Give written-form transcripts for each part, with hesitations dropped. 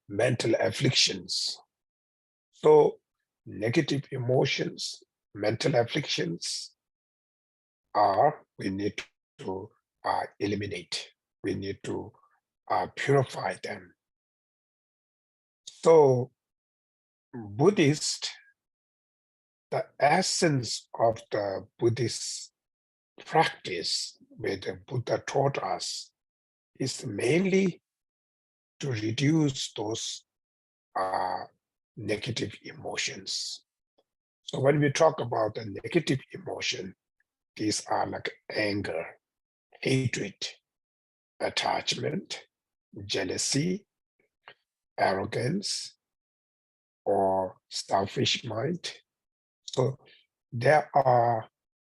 mental afflictions. So negative emotions, mental afflictions we need to eliminate. We need to purify them. So Buddhist, the essence of the Buddhist practice where the Buddha taught us is mainly to reduce those negative emotions. So when we talk about the negative emotion, these are like anger, hatred, attachment, jealousy, arrogance, or selfish mind. So there are a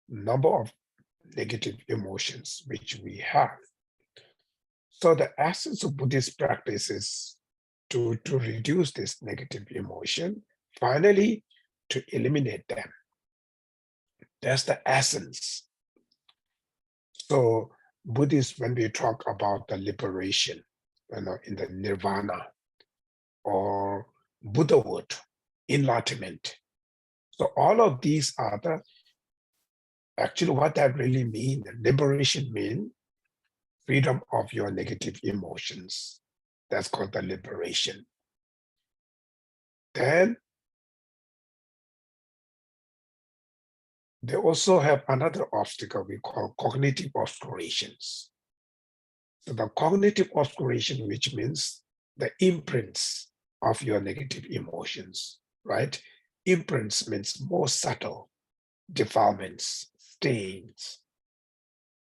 number of negative emotions which we have. So the essence of Buddhist practice is to reduce this negative emotion, finally, to eliminate them. That's the essence. So Buddhists, when we talk about the liberation, in the nirvana or Buddhahood, enlightenment. So all of these are actually what that really means. Liberation means freedom of your negative emotions. That's called the liberation. Then they also have another obstacle we call cognitive obscurations. So the cognitive obscuration, which means the imprints of your negative emotions, right? Imprints means more subtle defilements, stains.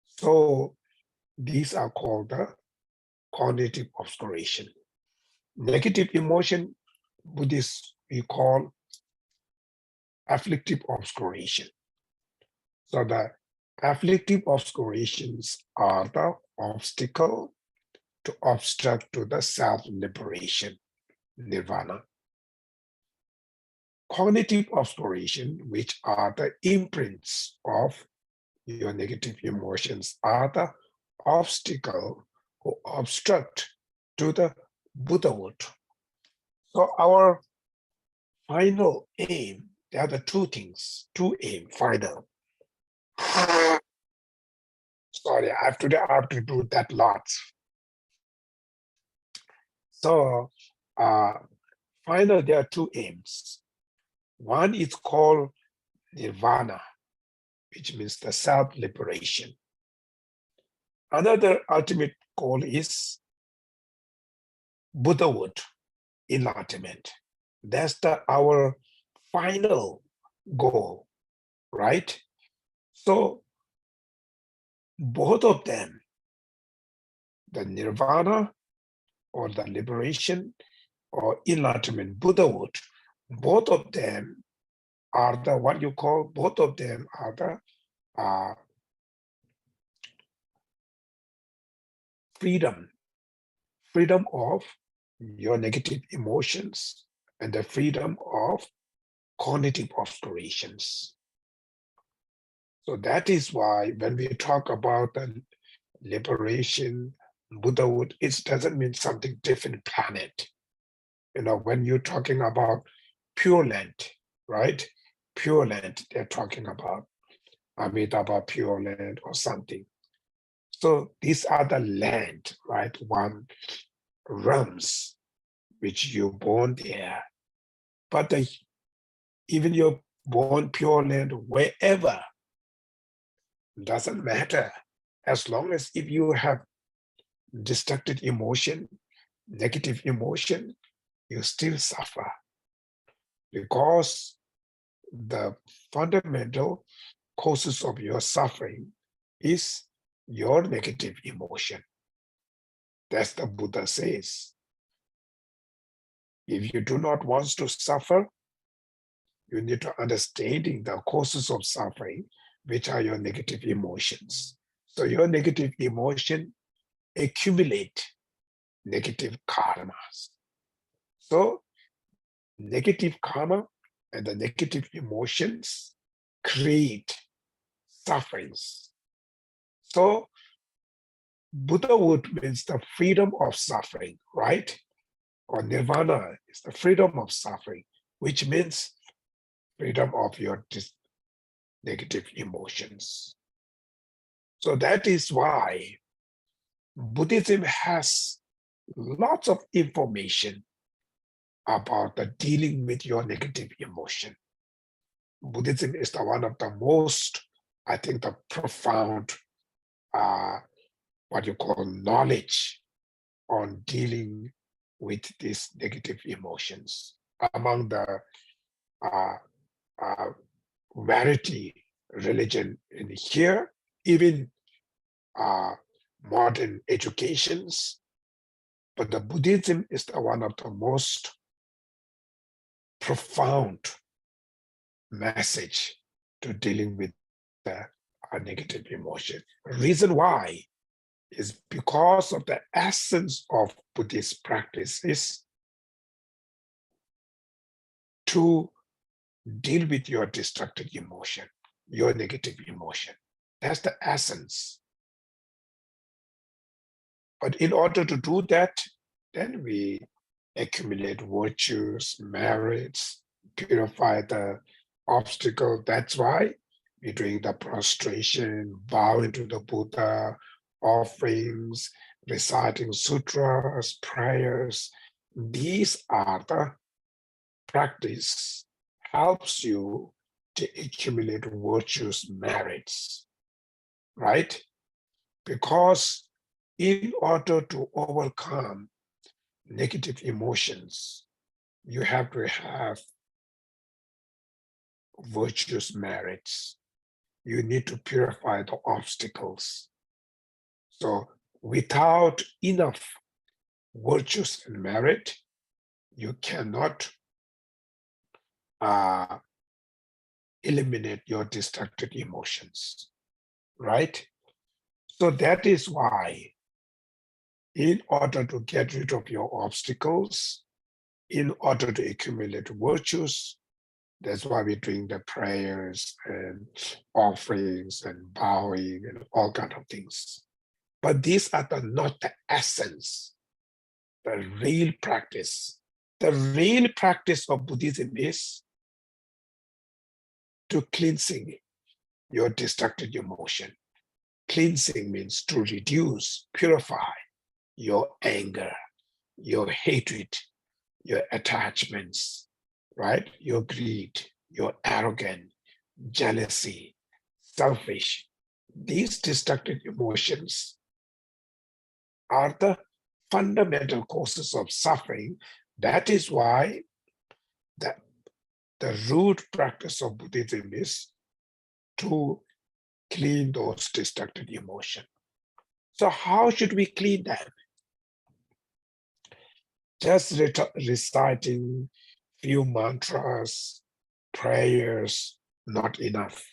So these are called the cognitive obscuration. Negative emotion, Buddhists, we call afflictive obscuration. So the afflictive obscurations are the obstacle to obstruct to the self-liberation, nirvana. Cognitive obscuration, which are the imprints of your negative emotions, are the obstacle who obstruct to the Buddhahood. So our final aim, there are the two things, two aim, final. Sorry, I have to do that lot. So final, there are two aims. One is called nirvana, which means the self-liberation. Another ultimate goal is Buddhahood, enlightenment. That's our final goal, right? So both of them, the nirvana or the liberation or enlightenment, Buddhahood, both of them are both of them are the freedom of your negative emotions and the freedom of cognitive obscurations. So that is why when we talk about the liberation, Buddhahood, it doesn't mean something different planet. When you're talking about Pure Land, right? Pure Land, they're talking about Amitabha Pure Land or something. So these are the land, right? One realms which you're born there. But even you're born Pure Land, wherever, doesn't matter. As long as if you have destructive emotion, negative emotion, you still suffer. Because the fundamental causes of your suffering is your negative emotion. That's the Buddha says. If you do not want to suffer, you need to understanding the causes of suffering, which are your negative emotions. So your negative emotion accumulate negative karmas. So negative karma and the negative emotions create sufferings. So Buddhahood means the freedom of suffering, right? or nirvana is the freedom of suffering, which means freedom of your negative emotions. So that is why Buddhism has lots of information about the dealing with your negative emotion. Buddhism is one of the most, I think, the profound, what you call knowledge on dealing with these negative emotions. Among the variety religion in here, even modern educations, but the Buddhism is one of the most profound message to dealing with a negative emotion. Reason why is because of the essence of Buddhist practice is to deal with your destructive emotion, your negative emotion. That's the essence. But in order to do that, then we accumulate virtues, merits, purify the obstacle. That's why we're doing the prostration, bowing to the Buddha, offerings, reciting sutras, prayers. These are the practice helps you to accumulate virtues, merits, right? Because in order to overcome negative emotions, you have to have virtuous merits. You need to purify the obstacles. So without enough virtues and merit, you cannot eliminate your destructive emotions, right? So that is why, in order to get rid of your obstacles, in order to accumulate virtues, that's why we're doing the prayers and offerings and bowing and all kind of things. But these are not the essence, the real practice. The real practice of Buddhism is to cleansing your destructive emotion. Cleansing means to reduce, purify your anger, your hatred, your attachments, right? Your greed, your arrogance, jealousy, selfish. These destructive emotions are the fundamental causes of suffering. That is why the root practice of Buddhism is to clean those destructive emotions. So how should we clean them? Just reciting few mantras, prayers, not enough,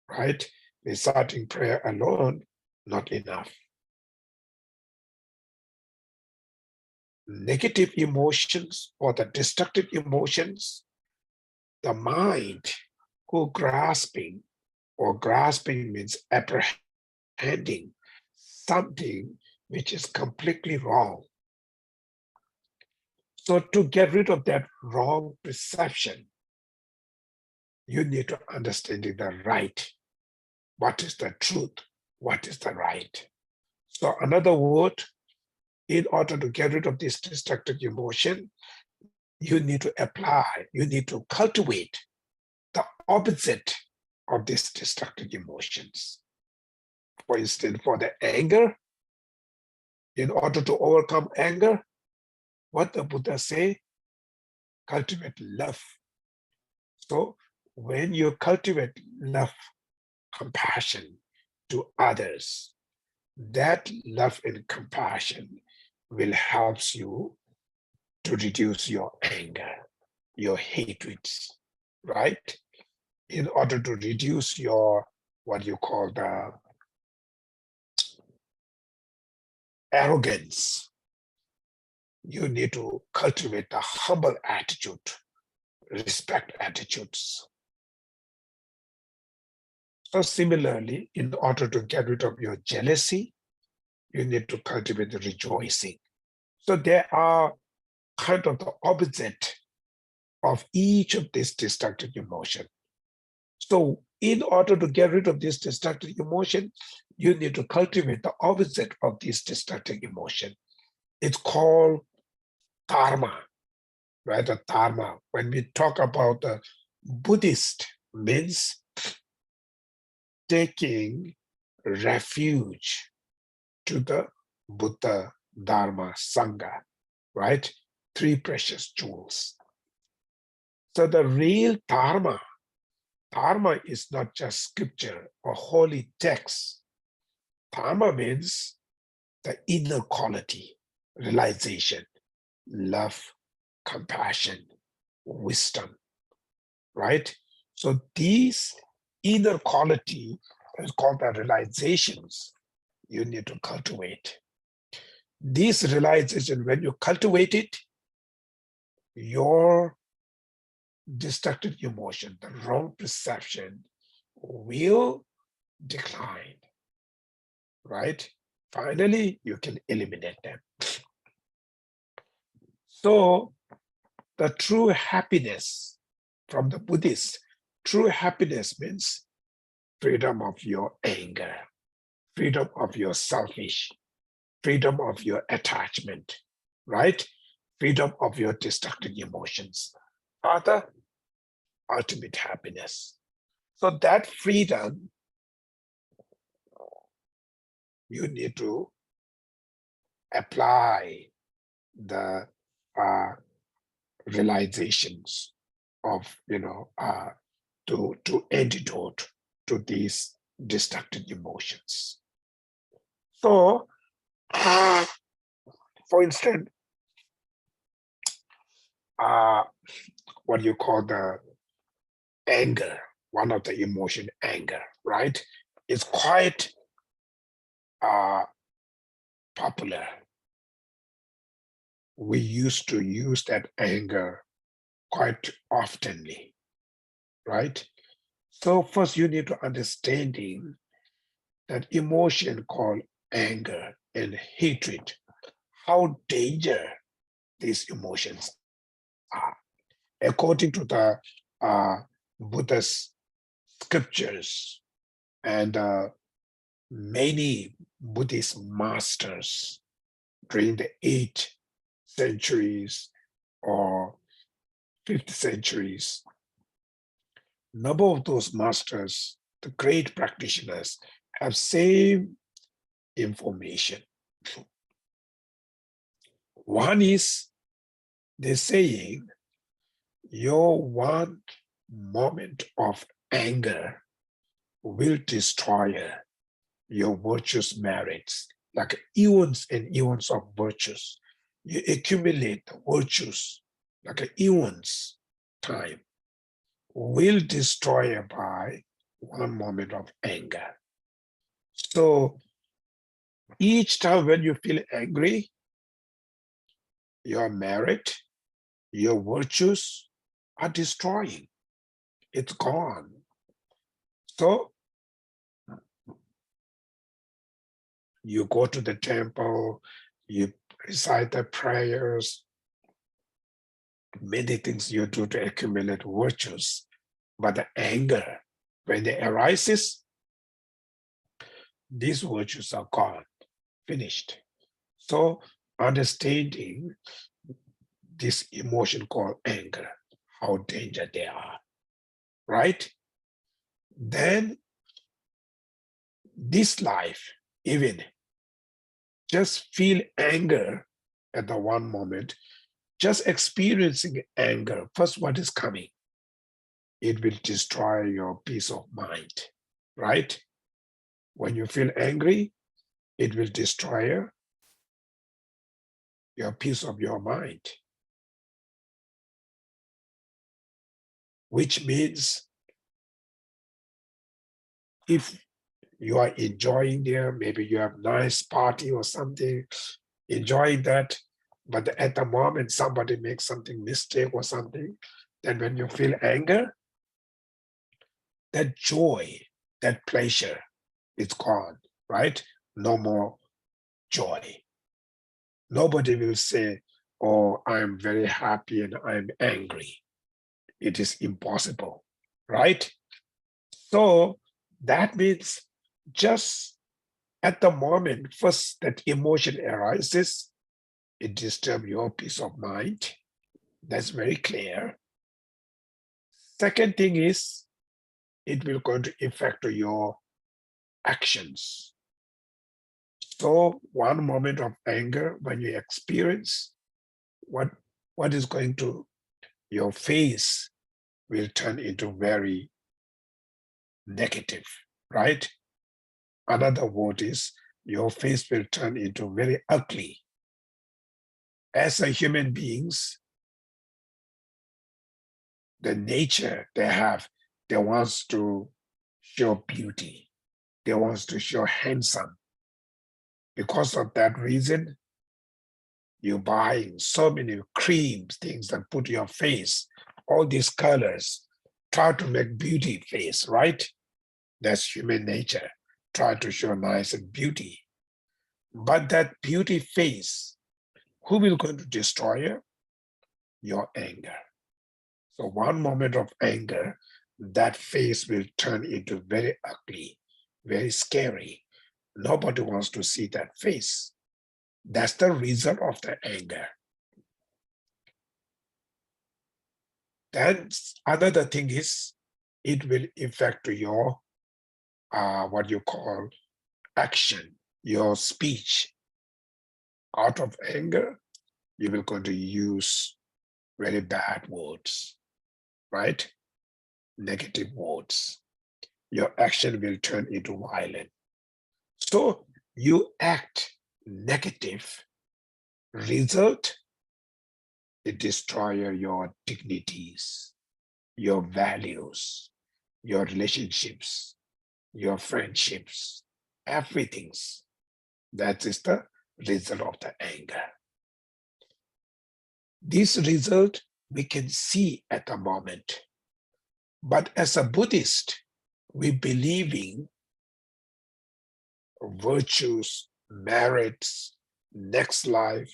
right? Reciting prayer alone, not enough. Negative emotions or the destructive emotions, the mind who grasping, or grasping means apprehending something which is completely wrong. So to get rid of that wrong perception, you need to understand the right. What is the truth? What is the right? So another word, in order to get rid of this destructive emotion, you need to apply, you need to cultivate the opposite of these destructive emotions. For instance, for the anger, in order to overcome anger, what the Buddha say? Cultivate love. So when you cultivate love, compassion to others, that love and compassion will help you to reduce your anger, your hatreds, right? In order to reduce your, what you call the arrogance, you need to cultivate a humble attitude, respect attitudes. So similarly, in order to get rid of your jealousy, you need to cultivate the rejoicing. So there are kind of the opposite of each of these destructive emotions. So in order to get rid of this destructive emotion, you need to cultivate the opposite of this destructive emotion. It's called dharma, right? The dharma. When we talk about the Buddhist, means taking refuge to the Buddha, Dharma, Sangha, right? Three precious jewels. So the real dharma is not just scripture or holy text. Dharma means the inner quality, realization, love, compassion, wisdom, right? So these inner quality is called the realizations you need to cultivate. This realization, when you cultivate it, your destructive emotion, the wrong perception will decline, right? Finally, you can eliminate them. So the true happiness from the Buddhists, true happiness means freedom of your anger, freedom of your selfish, freedom of your attachment, right? Freedom of your destructive emotions. Other ultimate happiness. So that freedom, you need to apply the realizations of, to antidote to these destructive emotions. So, for instance, what you call the anger, one of the emotion, anger, right? It's quite popular. We used to use that anger quite oftenly, right? So first you need to understanding that emotion called anger and hatred, how dangerous these emotions are. According to the Buddhist scriptures and many Buddhist masters during the 8th centuries or 5th centuries, number of those masters, the great practitioners, have same information. One is they're saying your one moment of anger will destroy your virtuous merits, like eons and eons of virtues. You accumulate the virtues like eons time, will destroy by one moment of anger. So each time when you feel angry, your merit, your virtues are destroying. It's gone. So you go to the temple, you recite the prayers, many things you do to accumulate virtues. But the anger, when it arises, these virtues are gone, finished. So understanding this emotion called anger, how dangerous they are, right? Then this life, even just feel anger at the one moment, just experiencing anger, first what is coming, it will destroy your peace of mind, right? When you feel angry, it will destroy your peace of your mind, which means if you are enjoying there, maybe you have nice party or something, enjoying that, but at the moment somebody makes something mistake or something, then when you feel anger, that joy, that pleasure, it's gone, right? No more joy. Nobody will say, or I'm very happy and I'm angry. It is impossible, right? So that means just at the moment, first that emotion arises, it disturbs your peace of mind. That's very clear. Second thing is, it will going to affect your actions. So one moment of anger, when you experience, what is going to, your face will turn into very negative, right? Another word is, your face will turn into very ugly. As a human beings, the nature they have, they wants to show beauty. They wants to show handsome. Because of that reason, you're buying so many creams, things that put your face, all these colors, try to make beauty face, right? That's human nature. Try to show nice and beauty. But that beauty face, who will going to destroy it? Your anger. So one moment of anger, that face will turn into very ugly, very scary. Nobody wants to see that face. That's the result of the anger. Then another thing is, it will affect your what you call action, your speech. Out of anger, you will going to use very bad words, right? Negative words. Your action will turn into violent. So you act negative, result, it destroy your dignities, your values, your relationships, your friendships, everything's. That is the result of the anger. This result we can see at the moment. But as a Buddhist, we believe in virtues, merits, next life.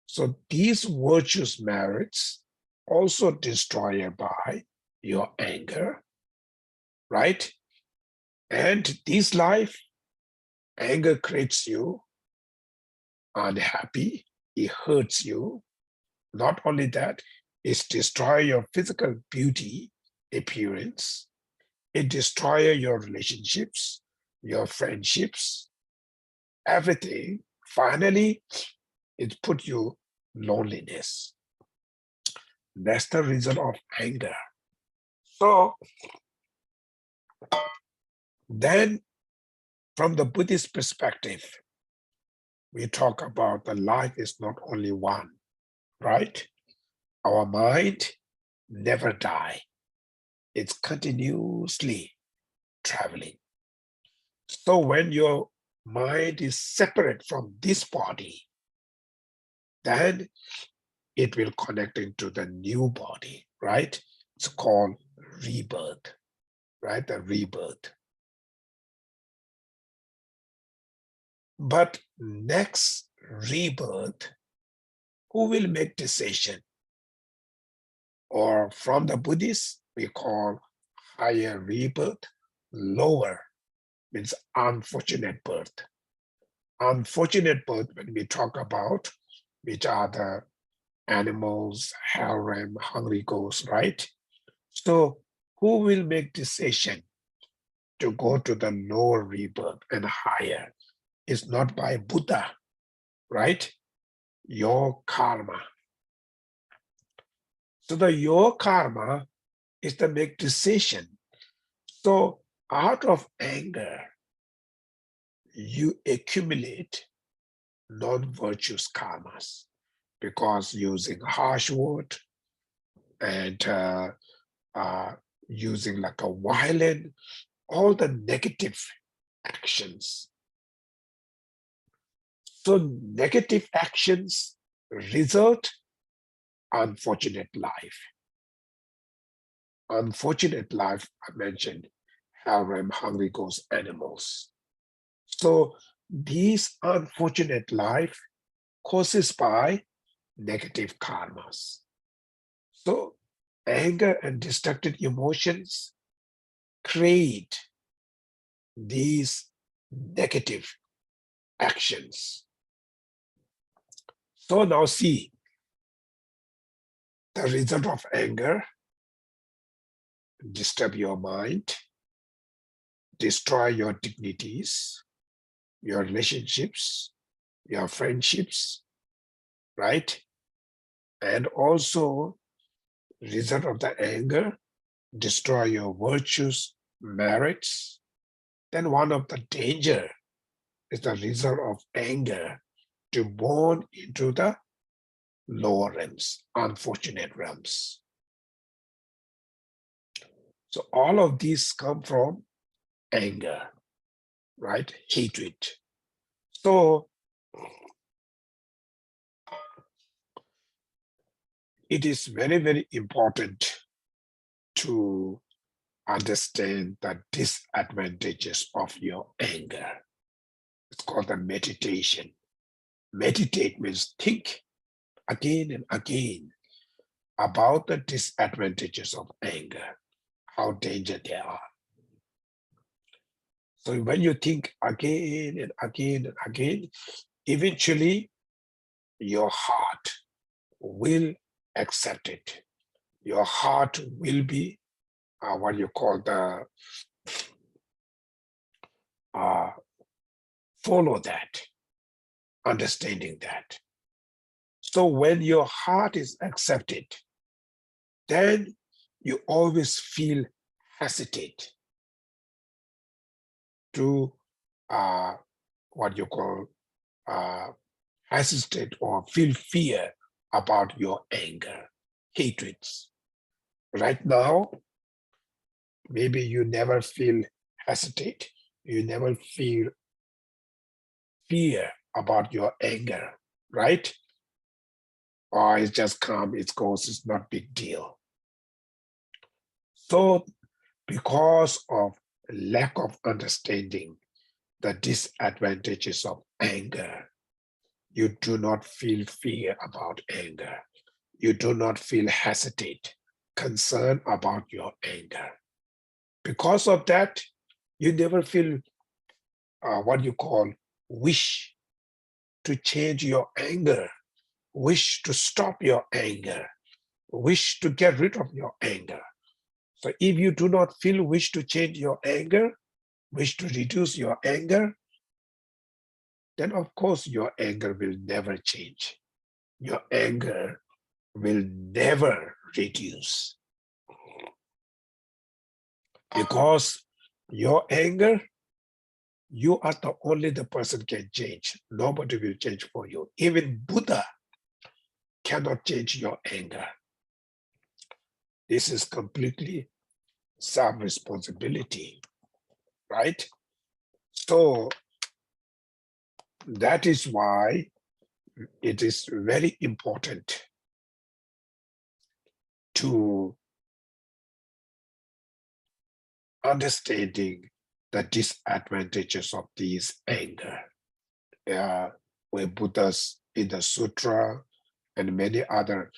So these virtues, merits, also destroyed by your anger, right? And this life, anger creates you unhappy, it hurts you. Not only that, it destroys your physical beauty, appearance, it destroys your relationships, your friendships, everything. Finally, it put you loneliness. That's the result of anger. So then from the Buddhist perspective, we talk about the life is not only one, right? Our mind never die. It's continuously traveling. So when your mind is separate from this body, then it will connect into the new body, right? It's called rebirth, right? The rebirth. But next rebirth, who will make decision? Or from the Buddhists, we call higher rebirth, lower means unfortunate birth. Unfortunate birth, when we talk about, which are the animals, harem, hungry ghosts, right? So who will make decision to go to the lower rebirth and higher? It's not by Buddha, right? Your karma. So your karma is to make decision. So out of anger, you accumulate non-virtuous karmas because using harsh word and using like a violent, all the negative actions. So negative actions result unfortunate life. Unfortunate life, I mentioned, harem, hungry ghosts, animals. So these unfortunate life causes by negative karmas. So anger and destructive emotions create these negative actions. So now see, the result of anger: disturb your mind, destroy your dignities, your relationships, your friendships, right? And also, result of the anger: destroy your virtues, merits. Then one of the danger is the result of anger to born into the lower realms, unfortunate realms. So all of these come from anger, right? Hatred. So it is very, very important to understand the disadvantages of your anger. It's called the meditation. Meditate means think again and again about the disadvantages of anger, how dangerous they are. So when you think again and again and again, eventually your heart will accept it. Your heart will be what you call the follow that, understanding that. So when your heart is accepted, then you always feel hesitate to what you call hesitate or feel fear about your anger, hatreds. Right now, maybe you never feel hesitate, you never feel fear about your anger, right? Or it's just calm, it goes, it's not big deal. So because of lack of understanding the disadvantages of anger, you do not feel fear about anger. You do not feel hesitate, concern about your anger. Because of that, you never feel what you call wish to change your anger, wish to stop your anger, wish to get rid of your anger. So if you do not feel wish to change your anger, wish to reduce your anger, then of course your anger will never change. Your anger will never reduce. Because your anger, you are the only the person can change. Nobody will change for you. Even Buddha cannot change your anger. This is completely self-responsibility, right? So that is why it is very important to understanding the disadvantages of these anger. Where Buddha's in the sutra and many other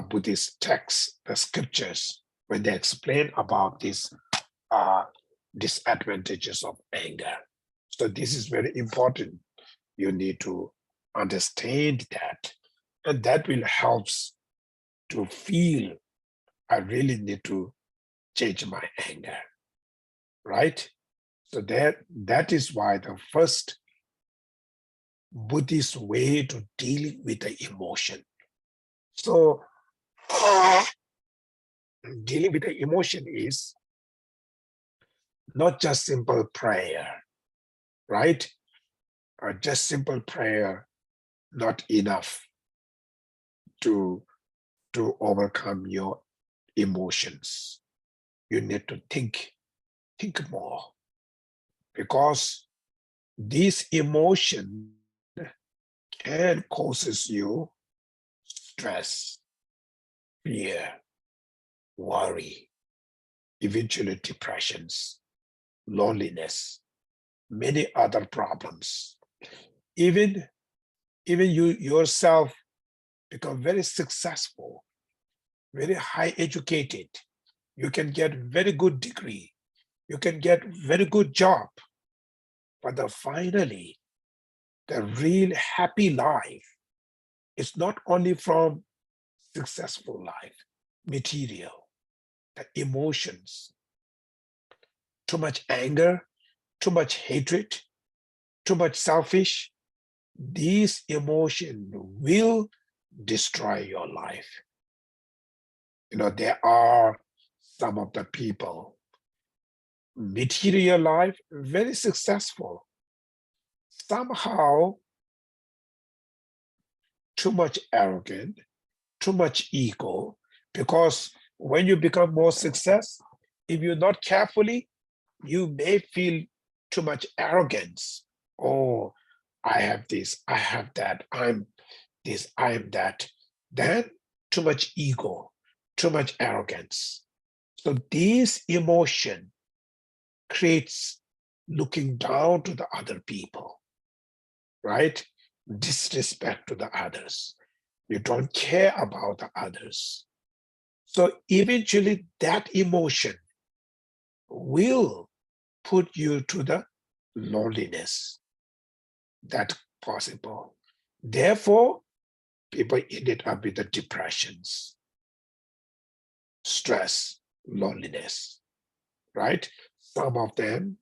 Buddhist texts, the scriptures, when they explain about these disadvantages of anger. So this is very important. You need to understand that, and that will help to feel I really need to change my anger, right? So that is why the first Buddhist way to dealing with the emotion. So dealing with the emotion is not just simple prayer, right? Or just simple prayer, not enough to overcome your emotions. You need to think more, because this emotion can causes you stress, fear, worry, eventually depressions, loneliness, many other problems. Even you yourself become very successful, very high educated. You can get very good degree. You can get very good job. But finally, the real happy life is not only from successful life, material, the emotions, too much anger, too much hatred, too much selfish. These emotions will destroy your life. There are some of the people, material life, very successful. Somehow, too much arrogant, too much ego, because when you become more success, if you're not carefully, you may feel too much arrogance. Oh, I have this, I have that, I'm this, I am that. Then too much ego, too much arrogance. So this emotion creates looking down to the other people, right? Disrespect to the others. You don't care about the others. So eventually that emotion will put you to the loneliness. That's possible. Therefore, people ended up with the depressions, stress, loneliness, right? Some of them,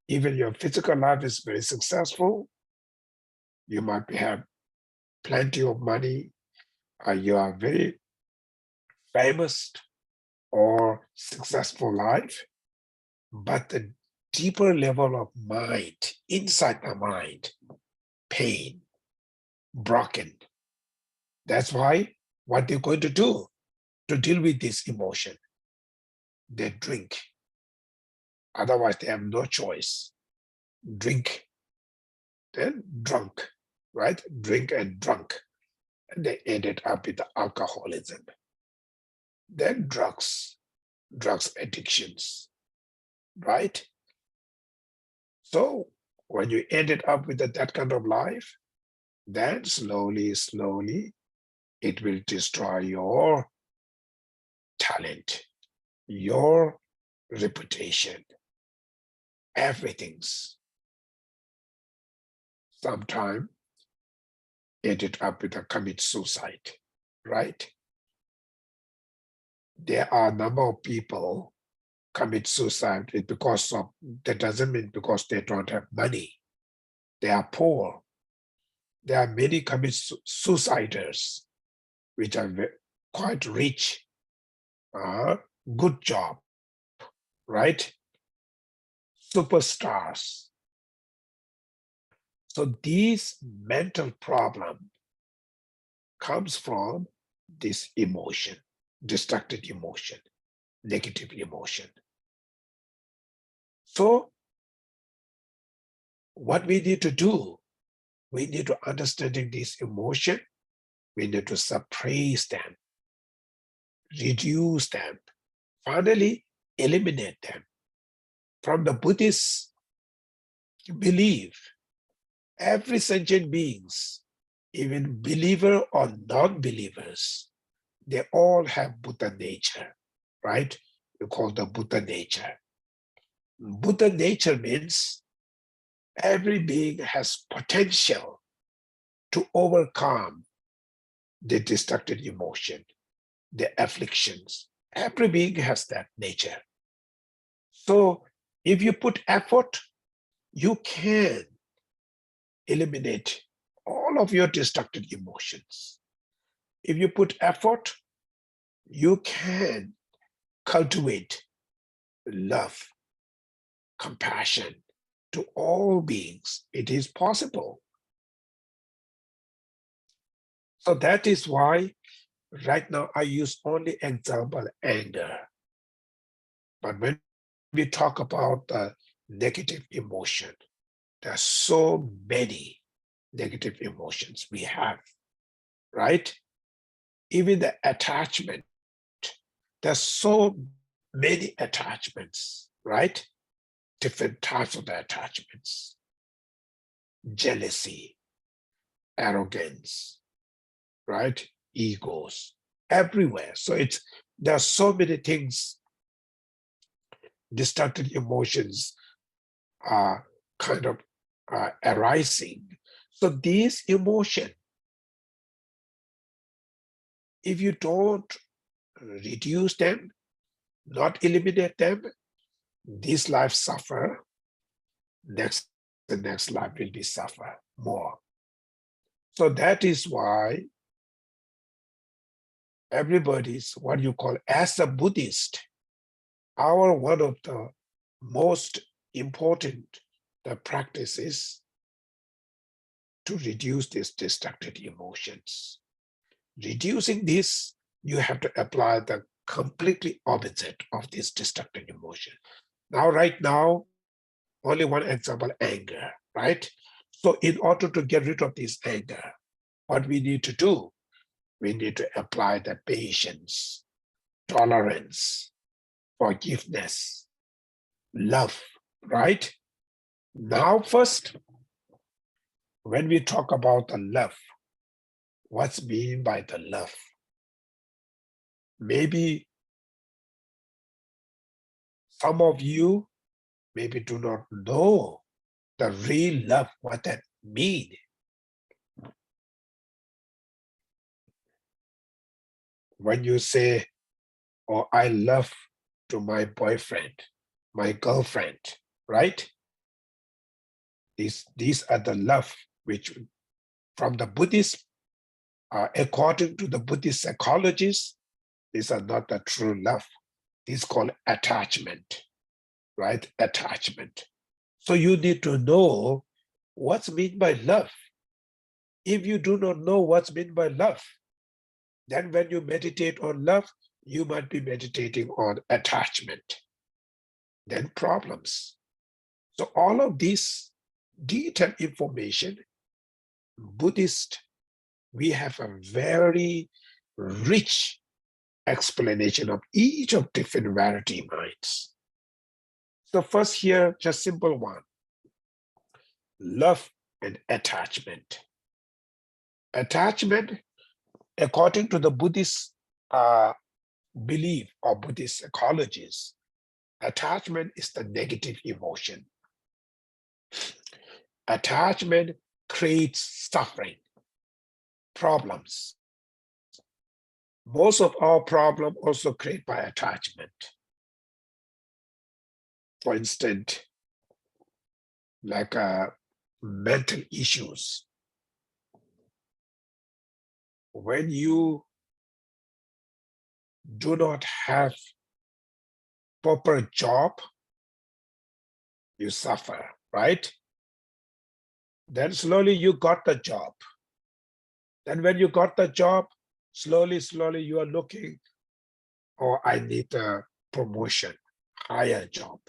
even your physical life is very successful. You might have plenty of money, you are very famous or successful life, but the deeper level of mind, inside the mind, pain, broken. That's why what they're going to do to deal with this emotion, they drink. Otherwise, they have no choice. Drink, then drunk, right? Drink and drunk. And they ended up with the alcoholism. Then drugs addictions, right? So when you ended up with that kind of life, then slowly, it will destroy your talent, your reputation, everything's. Sometime ended up with a commit suicide, right? There are a number of people commit suicide because of, that doesn't mean because they don't have money. They are poor. There are many commit suiciders, which are quite rich, good job, right? Superstars. So these mental problem comes from this emotion, destructive emotion, negative emotion. So what we need to do, we need to understanding this emotion, we need to suppress them, reduce them, finally eliminate them. From the Buddhist belief, every sentient beings, even believer or non-believers, they all have Buddha nature, right? We call the Buddha nature. Buddha nature means every being has potential to overcome the destructive emotion, the afflictions. Every being has that nature. So if you put effort, you can eliminate all of your destructive emotions. If you put effort, you can cultivate love, compassion to all beings. It is possible. So that is why right now I use only example anger. But when we talk about the negative emotion, there are so many negative emotions we have, right? Even the attachment, there's so many attachments, right? Different types of the attachments. Jealousy, arrogance, right? egos everywhere. So there are so many things, destructive emotions are kind of arising. So these emotions, if you don't reduce them, not eliminate them, this life suffer, the next life will be suffer more. So that is why everybody's what you call, as a Buddhist, one of the most important practices to reduce these destructive emotions. Reducing this, you have to apply the completely opposite of this destructive emotion. Now, right now, only one example, anger, right? So in order to get rid of this anger, what we need to do, we need to apply the patience, tolerance, forgiveness, love, right? Now, first, when we talk about the love, what's mean by the love? Maybe some of you maybe do not know the real love, what that mean. When you say, oh, I love to my boyfriend, my girlfriend, right? These are the love which from the Buddhist, according to the Buddhist psychologists, these are not the true love. This is called attachment, right? Attachment. So you need to know what's meant by love. If you do not know what's meant by love, then when you meditate on love, you might be meditating on attachment, then problems. So all of this detailed information, Buddhist, we have a very rich explanation of each of different variety minds. So first here, just simple one, love and attachment. Attachment, according to the Buddhist belief or Buddhist psychologists, attachment is the negative emotion. Attachment creates suffering, problems. Most of our problems also created by attachment. For instance, like mental issues. When you do not have proper job, you suffer, right? Then slowly you got the job. Then when you got the job, slowly you are looking, oh, I need a promotion, higher job.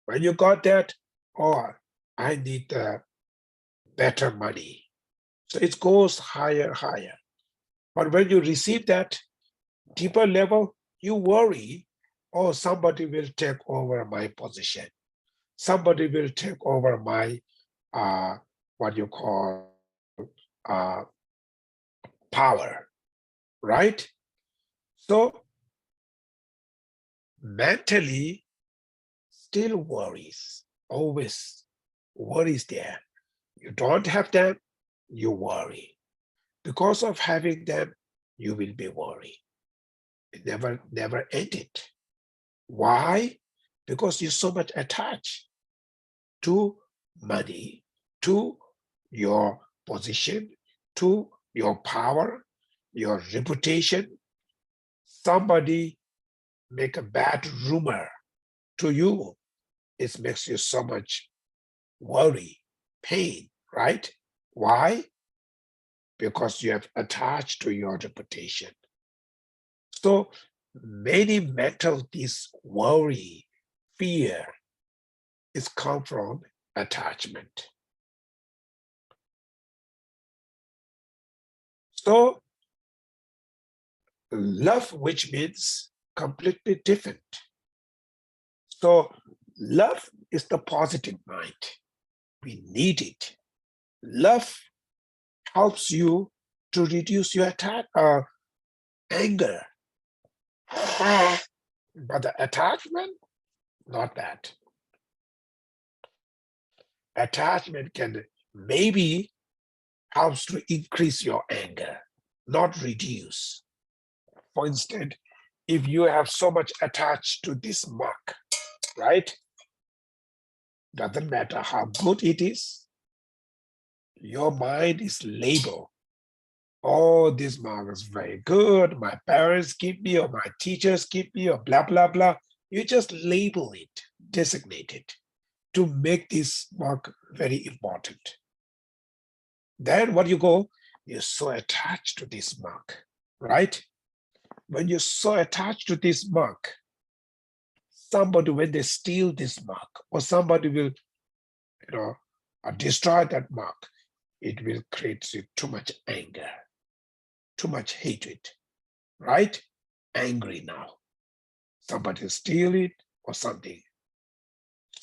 When you got that, oh, I need better money. So it goes higher. But when you receive that deeper level, you worry, oh, somebody will take over my position. Somebody will take over my, what you call, uh, power, right? So mentally, still worries, always worries there. You don't have them, you worry. Because of having them, you will be worried. It never ended. Why? Because you're so much attached to money, to your position, to your power, your reputation. Somebody make a bad rumor to you, it makes you so much worry, pain, right? Why? Because you have attached to your reputation. So many mental this worry, fear is come from attachment. So love, which means completely different. So love is the positive mind. We need it. Love helps you to reduce your anger. But the attachment, not that. Attachment can maybe helps to increase your anger, not reduce. For instance, if you have so much attached to this mug, right? Doesn't matter how good it is, your mind is labeled. Oh, this mug is very good. My parents give me, or my teachers give me, or blah, blah, blah. You just label it, designate it to make this mug very important. Then what you go, you're so attached to this mug, right? When you're so attached to this mug, somebody, when they steal this mug, or somebody will, destroy that mug, it will create you too much anger, too much hatred, right? Angry now. Somebody steal it or something.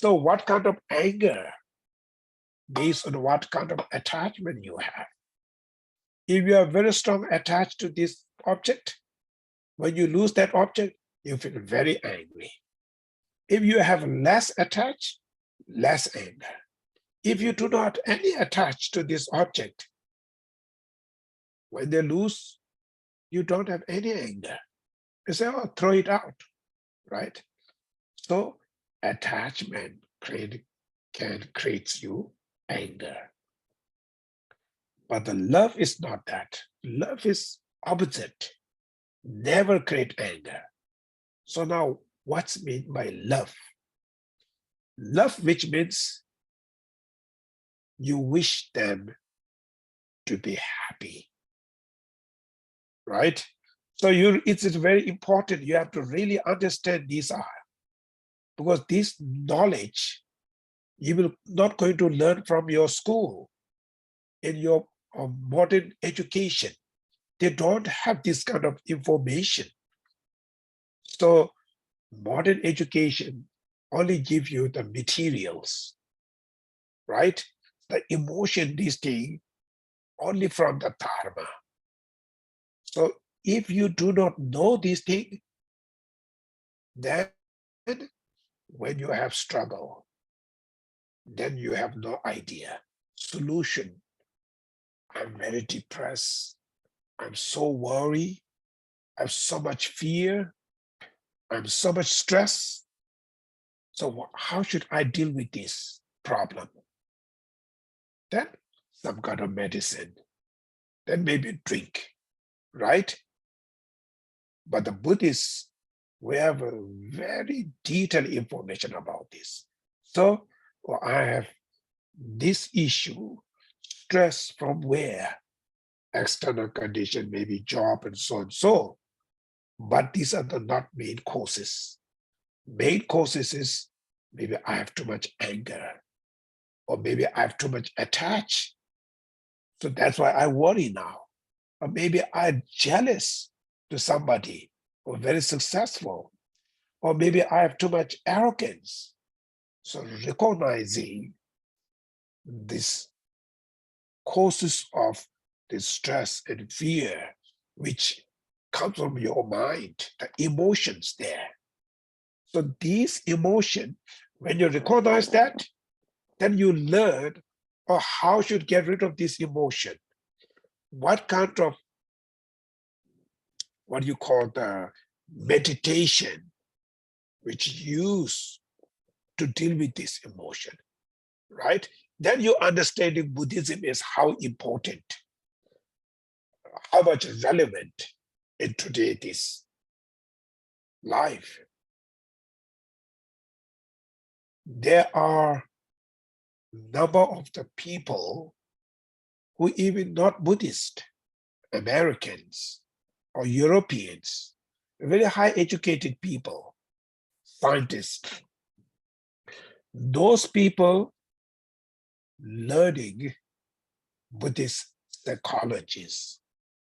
So what kind of anger? Based on what kind of attachment you have. If you are very strong attached to this object, when you lose that object, you feel very angry. If you have less attached, less anger. If you do not any attach to this object, when they lose, you don't have any anger. You say, oh, throw it out, right? So attachment can create you anger. But the love is not that. Love is opposite. Never create anger. So now what's meant by love? Love, which means you wish them to be happy, right? So it's very important. You have to really understand these are, because this knowledge you will not going to learn from your school, in your modern education. They don't have this kind of information. So modern education only give you the materials, right? The emotion, this thing, only from the Dharma. So if you do not know this thing, then when you have struggle, then you have no idea. Solution, I'm very depressed. I'm so worried. I have so much fear. I'm so much stress. So how should I deal with this problem? Then some kind of medicine. Then maybe drink, right? But the Buddhists, we have a very detailed information about this. So I have this issue, stress from where? External condition, maybe job and so and so. But these are the not main causes. Main causes is maybe I have too much anger, or maybe I have too much attached. So that's why I worry now. Or maybe I'm jealous to somebody who is very successful. Or maybe I have too much arrogance. So recognizing this causes of the stress and fear, which comes from your mind, the emotions there. So these emotions, when you recognize that, then you learn how should get rid of this emotion. What kind of, what you call the meditation, which you use to deal with this emotion, right? Then you understanding Buddhism is how important, how much relevant in today's life. There are number of the people who even not Buddhist, Americans or Europeans, very high educated people, scientists. Those people learning Buddhist psychologies,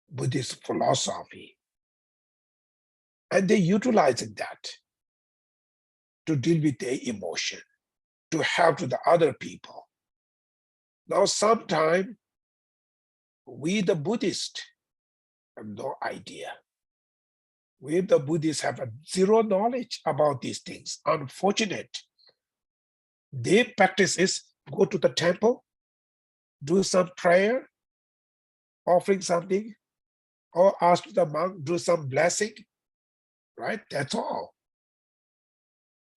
Buddhist philosophy, and they utilizing that to deal with their emotion, to help to the other people. Now, sometimes We, the Buddhists, have no idea. We, the Buddhists, have a zero knowledge about these things. Unfortunate. Their practice is go to the temple, do some prayer, offering something, or ask the monk, do some blessing, right? That's all.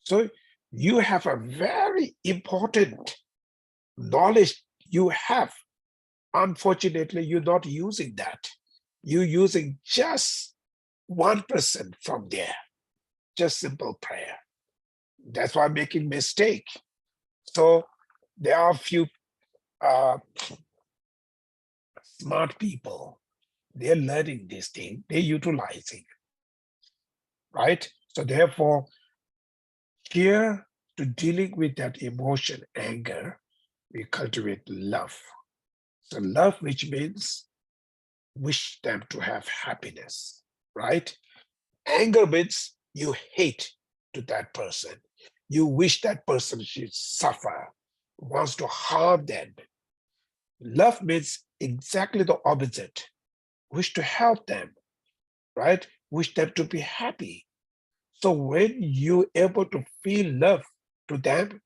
So you have a very important knowledge you have. Unfortunately, you're not using that. You're using just 1% from there, just simple prayer. That's why I'm making mistake. So there are a few smart people. They're learning this thing. They're utilizing, right? So therefore, here to dealing with that emotion, anger, we cultivate love. So love, which means wish them to have happiness, right? Anger means you hate to that person. You wish that person should suffer, wants to harm them. Love means exactly the opposite. Wish to help them, right? Wish them to be happy. So when you're able to feel love to them,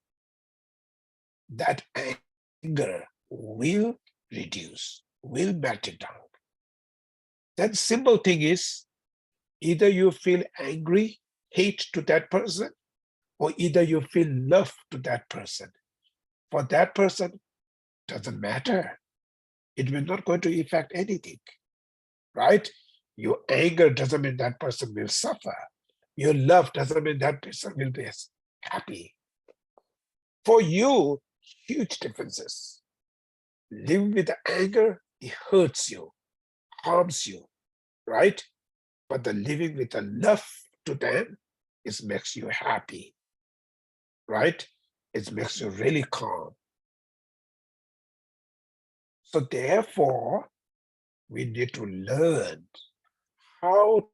that anger will reduce, will melt it down. That simple thing is either you feel angry, hate to that person, or either you feel love to that person. For that person, doesn't matter. It will not going to affect anything, right? Your anger doesn't mean that person will suffer. Your love doesn't mean that person will be happy. For you, huge differences. Living with anger, it hurts you, harms you, right? But the living with a love to them, it makes you happy, right? It makes you really calm. So therefore, we need to learn how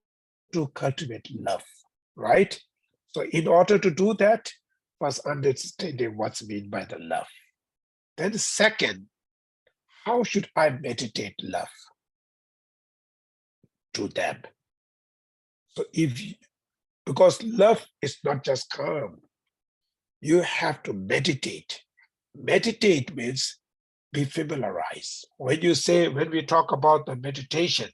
to cultivate love, right? So in order to do that, first understanding what's meant by the love. Then second, how should I meditate love to them? So because love is not just calm, you have to meditate. Meditate means be familiarized. When we talk about the meditation,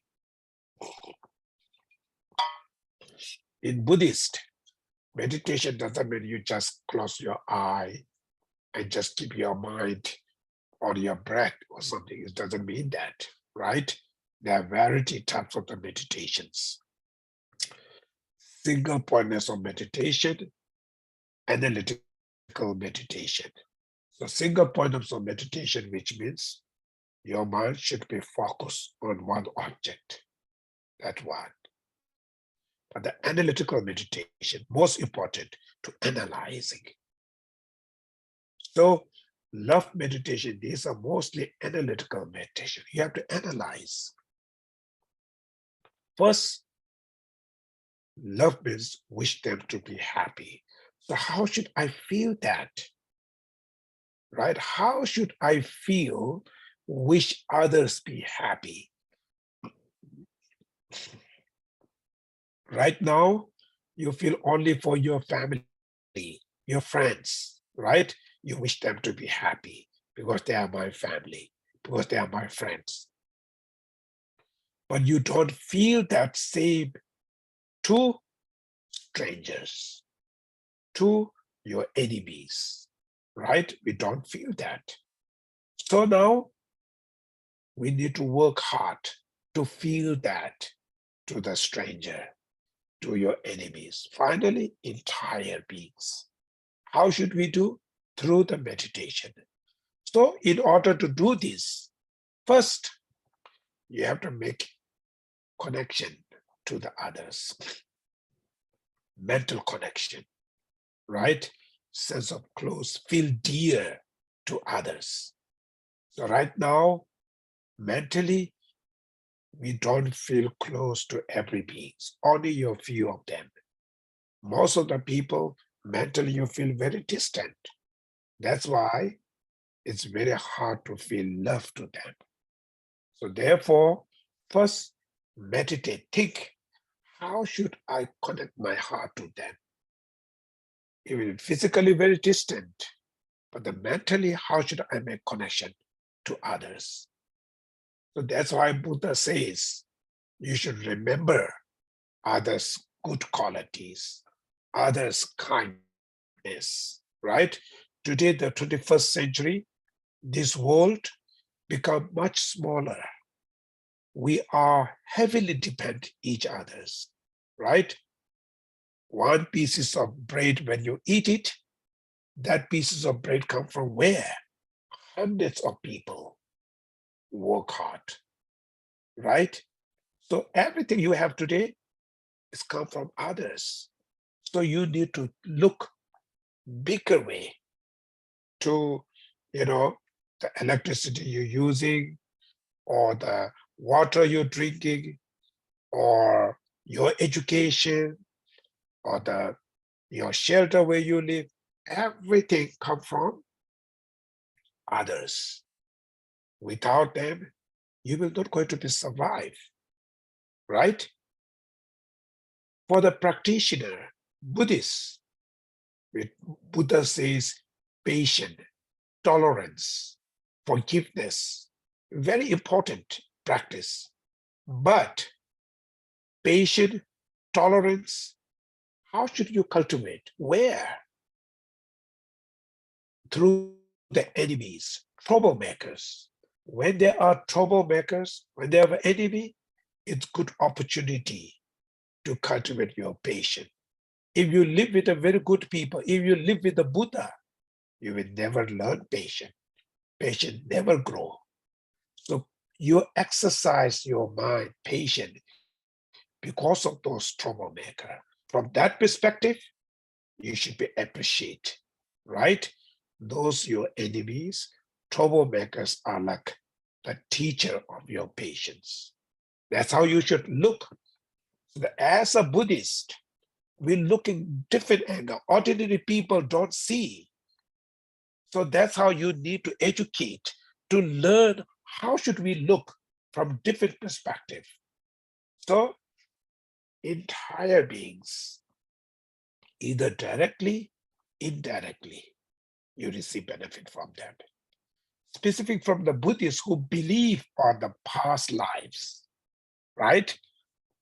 in Buddhist, meditation doesn't mean you just close your eye and just keep your mind on your breath or something. It doesn't mean that, right? There are variety types of the meditations. Single pointness of meditation, analytical meditation. So single pointness of meditation, which means your mind should be focused on one object. That one. But the analytical meditation, most important to analyzing. So love meditation, these are mostly analytical meditation. You have to analyze. First, love means wish them to be happy. So how should I feel that? Right? How should I feel wish others be happy? Right now, you feel only for your family, your friends, right? You wish them to be happy because they are my family, because they are my friends. But you don't feel that same to strangers, to your enemies, right? We don't feel that. So now we need to work hard to feel that to the stranger, to your enemies, finally, entire beings. How should we do? Through the meditation. So in order to do this, first, you have to make connection to the others. Mental connection, right? Sense of close, feel dear to others. So right now, mentally, we don't feel close to every being, only a few of them. Most of the people, mentally, you feel very distant. That's why it's very hard to feel love to them. So therefore, first meditate, think, how should I connect my heart to them? Even physically very distant, but the mentally, how should I make connection to others? So that's why Buddha says, you should remember others' good qualities, others' kindness, right? Today, the 21st century, this world become much smaller. We are heavily dependent each others, right? One pieces of bread, when you eat it, that pieces of bread come from where? Hundreds of people work hard, right? So everything you have today is come from others. So you need to look bigger way to, the electricity you're using, or the water you're drinking, or your education, or your shelter where you live. Everything come from others. Without them, you will not going to be survive, right? For the practitioner, Buddhist, Buddha says patience, tolerance, forgiveness, very important practice. But patience, tolerance, how should you cultivate? Where? Through the enemies, troublemakers. When there are troublemakers, when they have an enemy, it's good opportunity to cultivate your patience. If you live with a very good people, if you live with the Buddha, you will never learn patience. Patience never grow. So you exercise your mind, patient, because of those troublemakers. From that perspective, you should be appreciated, right? Those your enemies, troublemakers are like the teacher of your patience. That's how you should look. So as a Buddhist, we look in different angle. Ordinary people don't see. So that's how you need to educate, to learn how should we look from different perspective. So entire beings, either directly, indirectly, you receive benefit from them. Specific from the Buddhists who believe on the past lives, right?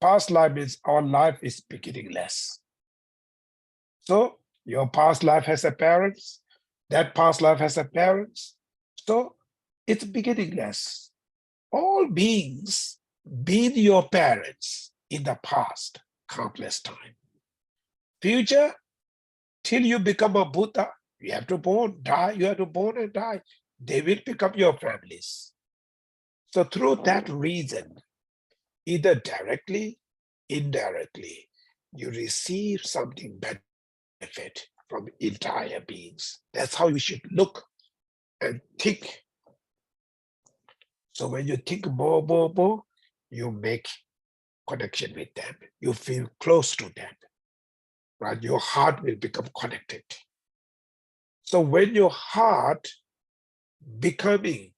Past life means our life is beginningless. So your past life has a parents, that past life has a parents. So it's beginningless. All beings been your parents in the past, countless time. Future, till you become a Buddha, you have to born, die, you have to born and die. They will become your families. So through that reason, either directly, indirectly, you receive something benefit from entire beings. That's how you should look and think. So when you think more, you make connection with them. You feel close to them, right? Your heart will become connected. So when your heart becoming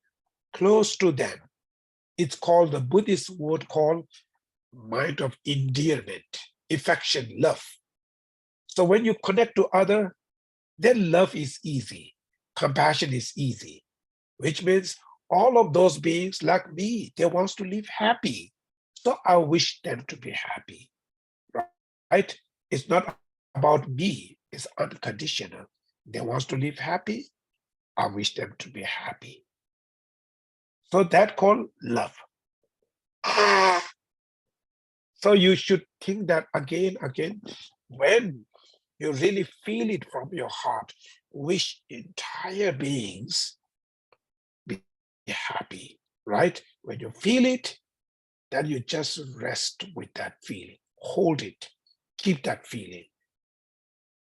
close to them, it's called, the Buddhist word called mind of endearment, affection, love. So when you connect to other, then love is easy, compassion is easy, which means all of those beings like me, they want to live happy. So I wish them to be happy, right? It's not about me, it's unconditional. They want to live happy, I wish them to be happy. So that called love. So you should think that again, when you really feel it from your heart, wish entire beings be happy, right? When you feel it, then you just rest with that feeling, hold it, keep that feeling,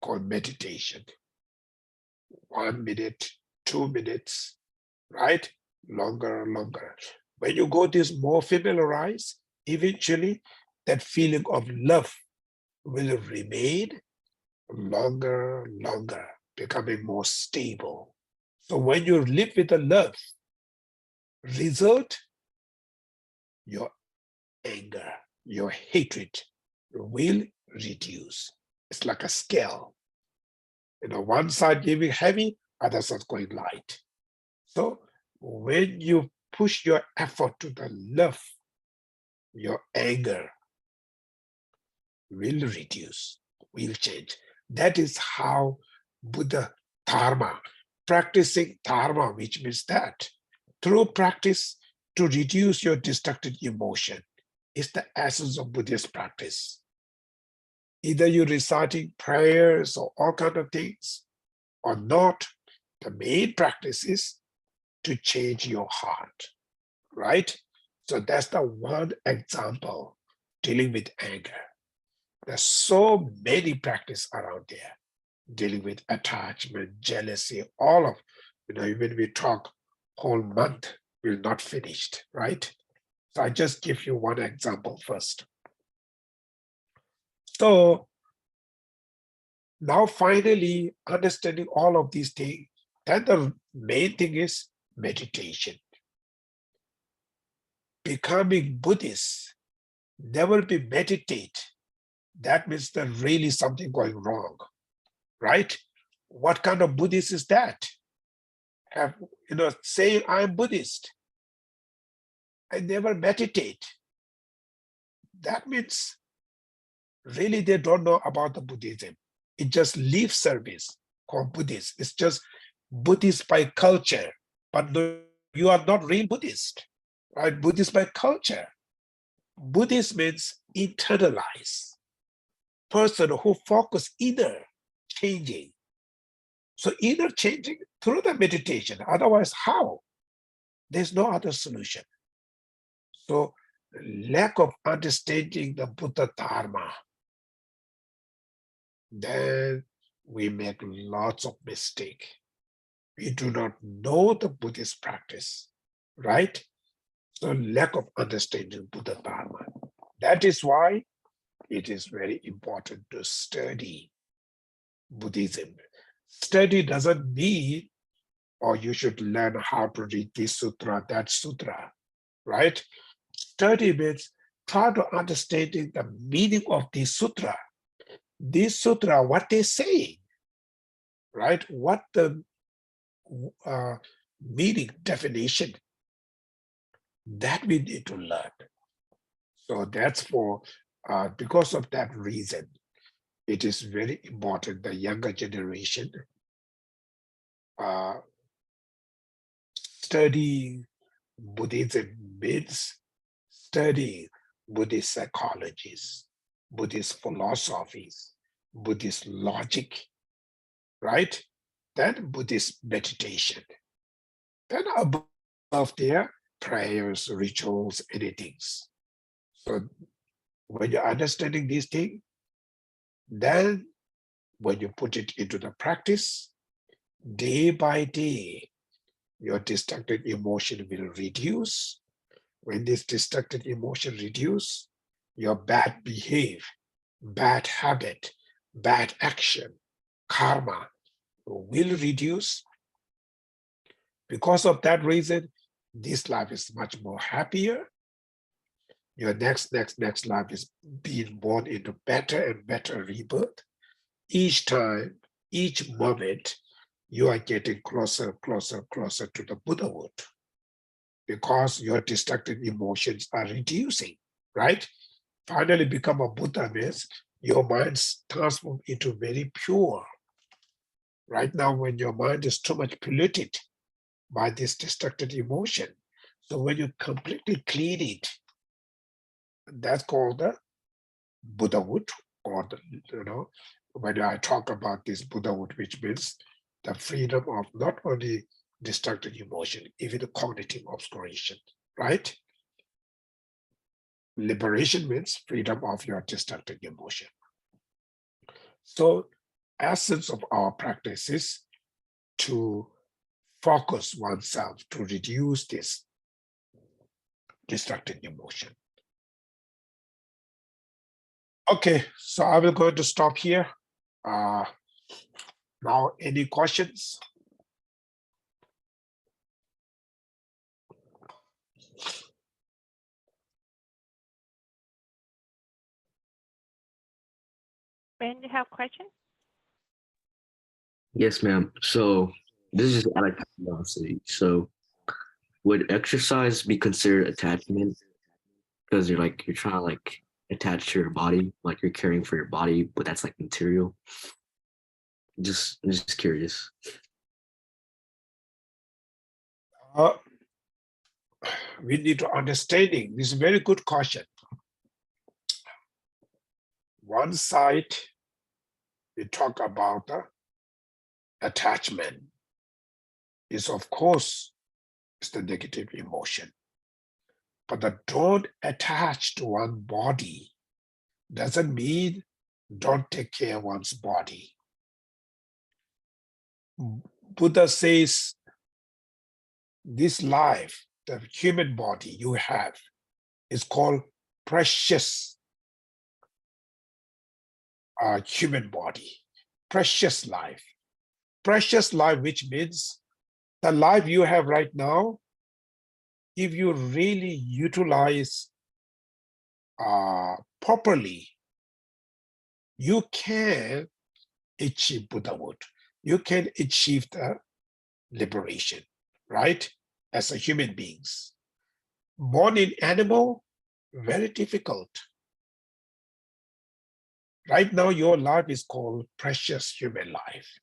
called meditation. 1 minute, 2 minutes, right? Longer. When you go this more familiarized, eventually that feeling of love will remain longer, becoming more stable. So when you live with the love, result, your anger, your hatred will reduce. It's like a scale. One side giving heavy, other side going light. So when you push your effort to the left, your anger will reduce, will change. That is how Buddha Dharma, practicing Dharma, which means that through practice to reduce your destructive emotion is the essence of Buddhist practice. Either you're reciting prayers or all kind of things or not, the main practice is to change your heart, right? So that's the one example dealing with anger. There's so many practice around there dealing with attachment, jealousy, all of, even we talk whole month, we're not finished, right? So I just give you one example first. So now finally understanding all of these things, then the main thing is meditation. Becoming Buddhist, never be meditate. That means there's really something going wrong, right? What kind of Buddhist is that? Saying I'm Buddhist, I never meditate. That means really they don't know about the Buddhism. It just lip service called Buddhist. It's just Buddhist by culture, but no, you are not real Buddhist, right? Buddhist by culture. Buddhist means internalize, person who focus inner changing. So inner changing through the meditation. Otherwise, how? There's no other solution. So lack of understanding the Buddha Dharma, then we make lots of mistake. We do not know the Buddhist practice, right? So lack of understanding Buddha Dharma. That is why it is very important to study Buddhism. Study doesn't mean, or you should learn how to read this sutra, that sutra, right? Study means try to understanding the meaning of this sutra. This sutra, what they say, right? What the meaning, definition, that we need to learn. So that's for, because of that reason, it is very important the younger generation studying Buddhism means studying Buddhist psychologies, Buddhist philosophies, Buddhist logic, right? Then Buddhist meditation. Then above there, prayers, rituals, anything. So when you're understanding these things, then when you put it into the practice, day by day, your destructive emotion will reduce. When this destructive emotion reduce, your bad behavior, bad habit, bad action, karma will reduce. Because of that reason, this life is much more happier. Your next life is being born into better and better rebirth. Each time, each moment, you are getting closer to the Buddhahood because your destructive emotions are reducing, right? Finally become a Buddha means your mind transforms into very pure. Right now, when your mind is too much polluted by this destructive emotion, so when you completely clean it, that's called the Buddhahood, or when I talk about this Buddhahood, which means the freedom of not only destructive emotion, even the cognitive obscuration, right? Liberation means freedom of your destructive emotion. So essence of our practice is to focus oneself to reduce this destructive emotion. Okay, so I will go to stop here. Now, any questions? Ben, you have a question? Yes, ma'am. So this is just out of curiosity. So would exercise be considered attachment? Because you're trying to like attach to your body, like you're caring for your body, but that's like material. Just curious. Uh, we need to understanding. This is a very good question. One side, we talk about attachment is, of course, is the negative emotion. But the don't attach to one body doesn't mean don't take care of one's body. Buddha says this life, the human body you have, is called precious human body, precious life. Precious life, which means the life you have right now, if you really utilize properly, you can achieve Buddhahood. You can achieve the liberation, right? As a human beings. Born in animal, very difficult. Right now, your life is called precious human life.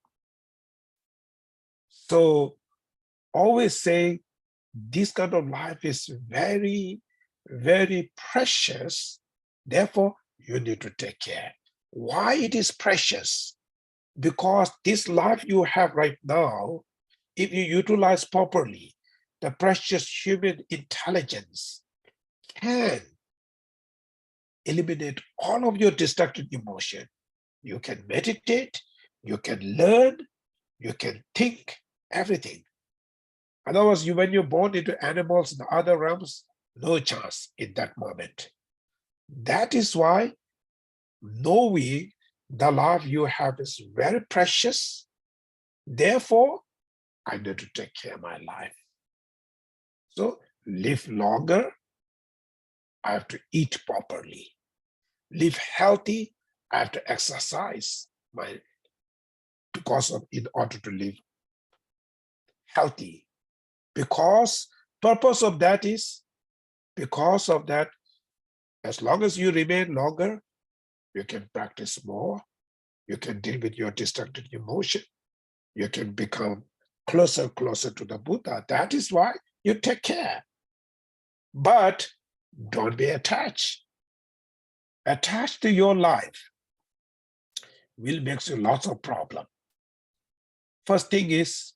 So always say this kind of life is very, very precious. Therefore, you need to take care. Why it is precious? Because this life you have right now, if you utilize properly, the precious human intelligence can eliminate all of your destructive emotion. You can meditate, you can learn, you can think, everything. Otherwise, when you're born into animals in other realms, no chance in that moment. That is why knowing the life you have is very precious. Therefore, I need to take care of my life. So live longer, I have to eat properly. Live healthy, I have to exercise in order to live healthy. Because purpose of that is, because of that, as long as you remain longer, you can practice more, you can deal with your destructive emotion, you can become closer to the Buddha. That is why you take care. But don't be attached. Attached to your life will make you lots of problem. First thing is,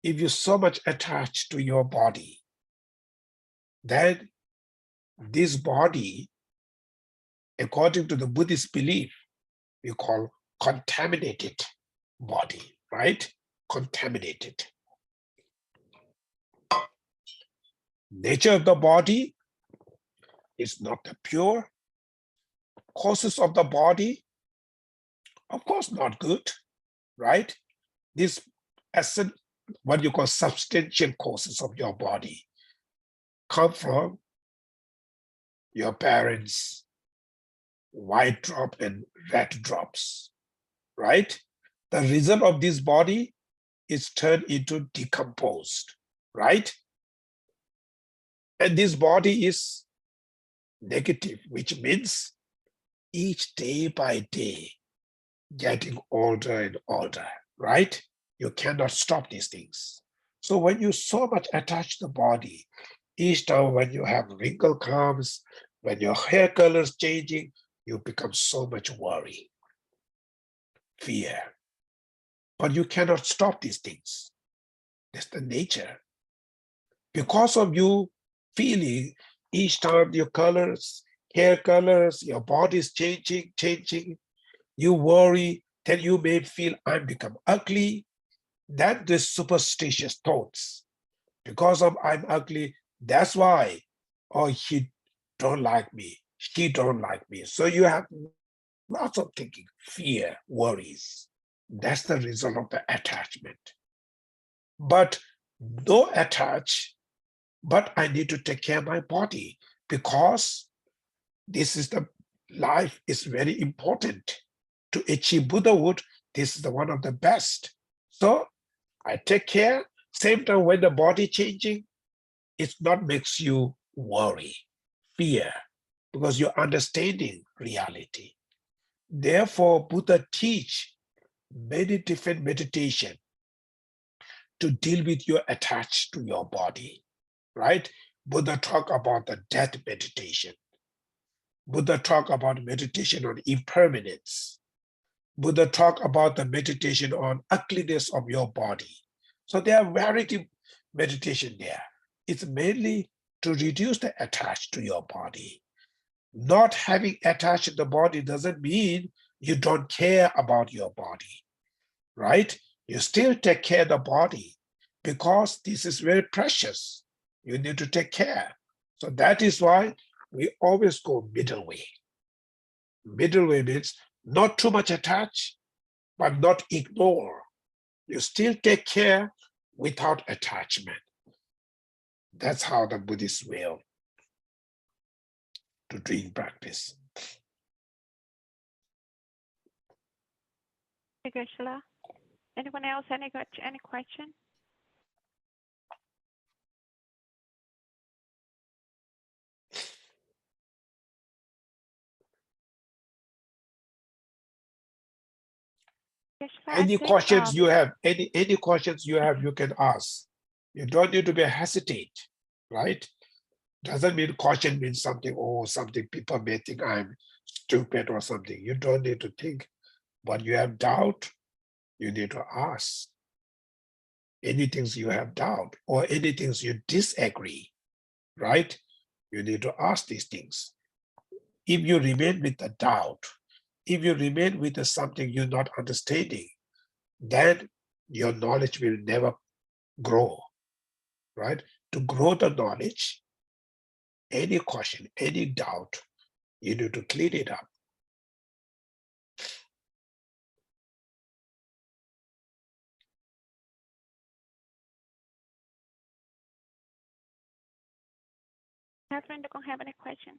if you're so much attached to your body, then this body, according to the Buddhist belief, we call contaminated body, right? Contaminated. Nature of the body is not the pure. Causes of the body, of course, not good, right? This essence, what you call substantial causes of your body, come from your parents' white drop and red drops, right? The result of this body is turned into decomposed, right? And this body is negative, which means each day by day, getting older and older, right? You cannot stop these things. So when you so much attach the body, each time when you have wrinkle comes, when your hair color is changing, you become so much worry, fear. But you cannot stop these things. That's the nature. Because of you feeling each time your colors, hair colors, your body is changing, you worry, then you may feel I'm become ugly. That is superstitious thoughts. Because of I'm ugly, that's why, oh, he don't like me, she don't like me. So you have lots of thinking, fear, worries. That's the result of the attachment. But no attach, but I need to take care of my body because this is the life is very important. to achieve Buddhahood, this is the one of the best. So I take care. Same time when the body changing, it's not makes you worry, fear, because you're understanding reality. Therefore, Buddha teach many different meditation to deal with your attached to your body, right? Buddha talk about the death meditation. Buddha talk about meditation on impermanence. Buddha talk about the meditation on ugliness of your body. So there are variety meditation there. It's mainly to reduce the attached to your body. Not having attached to the body doesn't mean you don't care about your body, right? You still take care of the body because this is very precious. You need to take care. So that is why we always go middle way. Middle way means not too much attached, but not ignore. You still take care without attachment. That's how the Buddhist will to doing practice. Thank you, Geshe. Anyone else? Any question? Any questions you have, any questions you have, you can ask. You don't need to be hesitate, right? Doesn't mean caution means something, or something people may think I'm stupid or something. You don't need to think, but you have doubt, you need to ask. Anything you have doubt or anything you disagree, right? You need to ask these things. If you remain with the doubt, if you remain with the something you're not understanding, then your knowledge will never grow, right? To grow the knowledge, any question, any doubt, you need to clean it up. Catherine, don't have any question?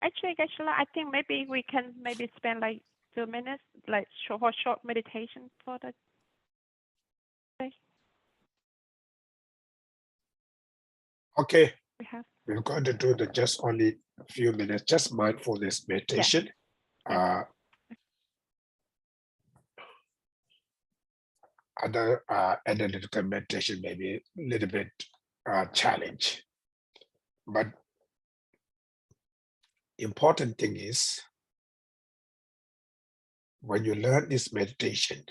Actually, Geshe, I think maybe we can spend like 2 minutes, like short meditation for the day. Okay, We have. we're going to do the just only a few minutes, just mindfulness meditation. Yeah. Other analytical meditation may be a little bit challenge, but important thing is when you learn this meditation,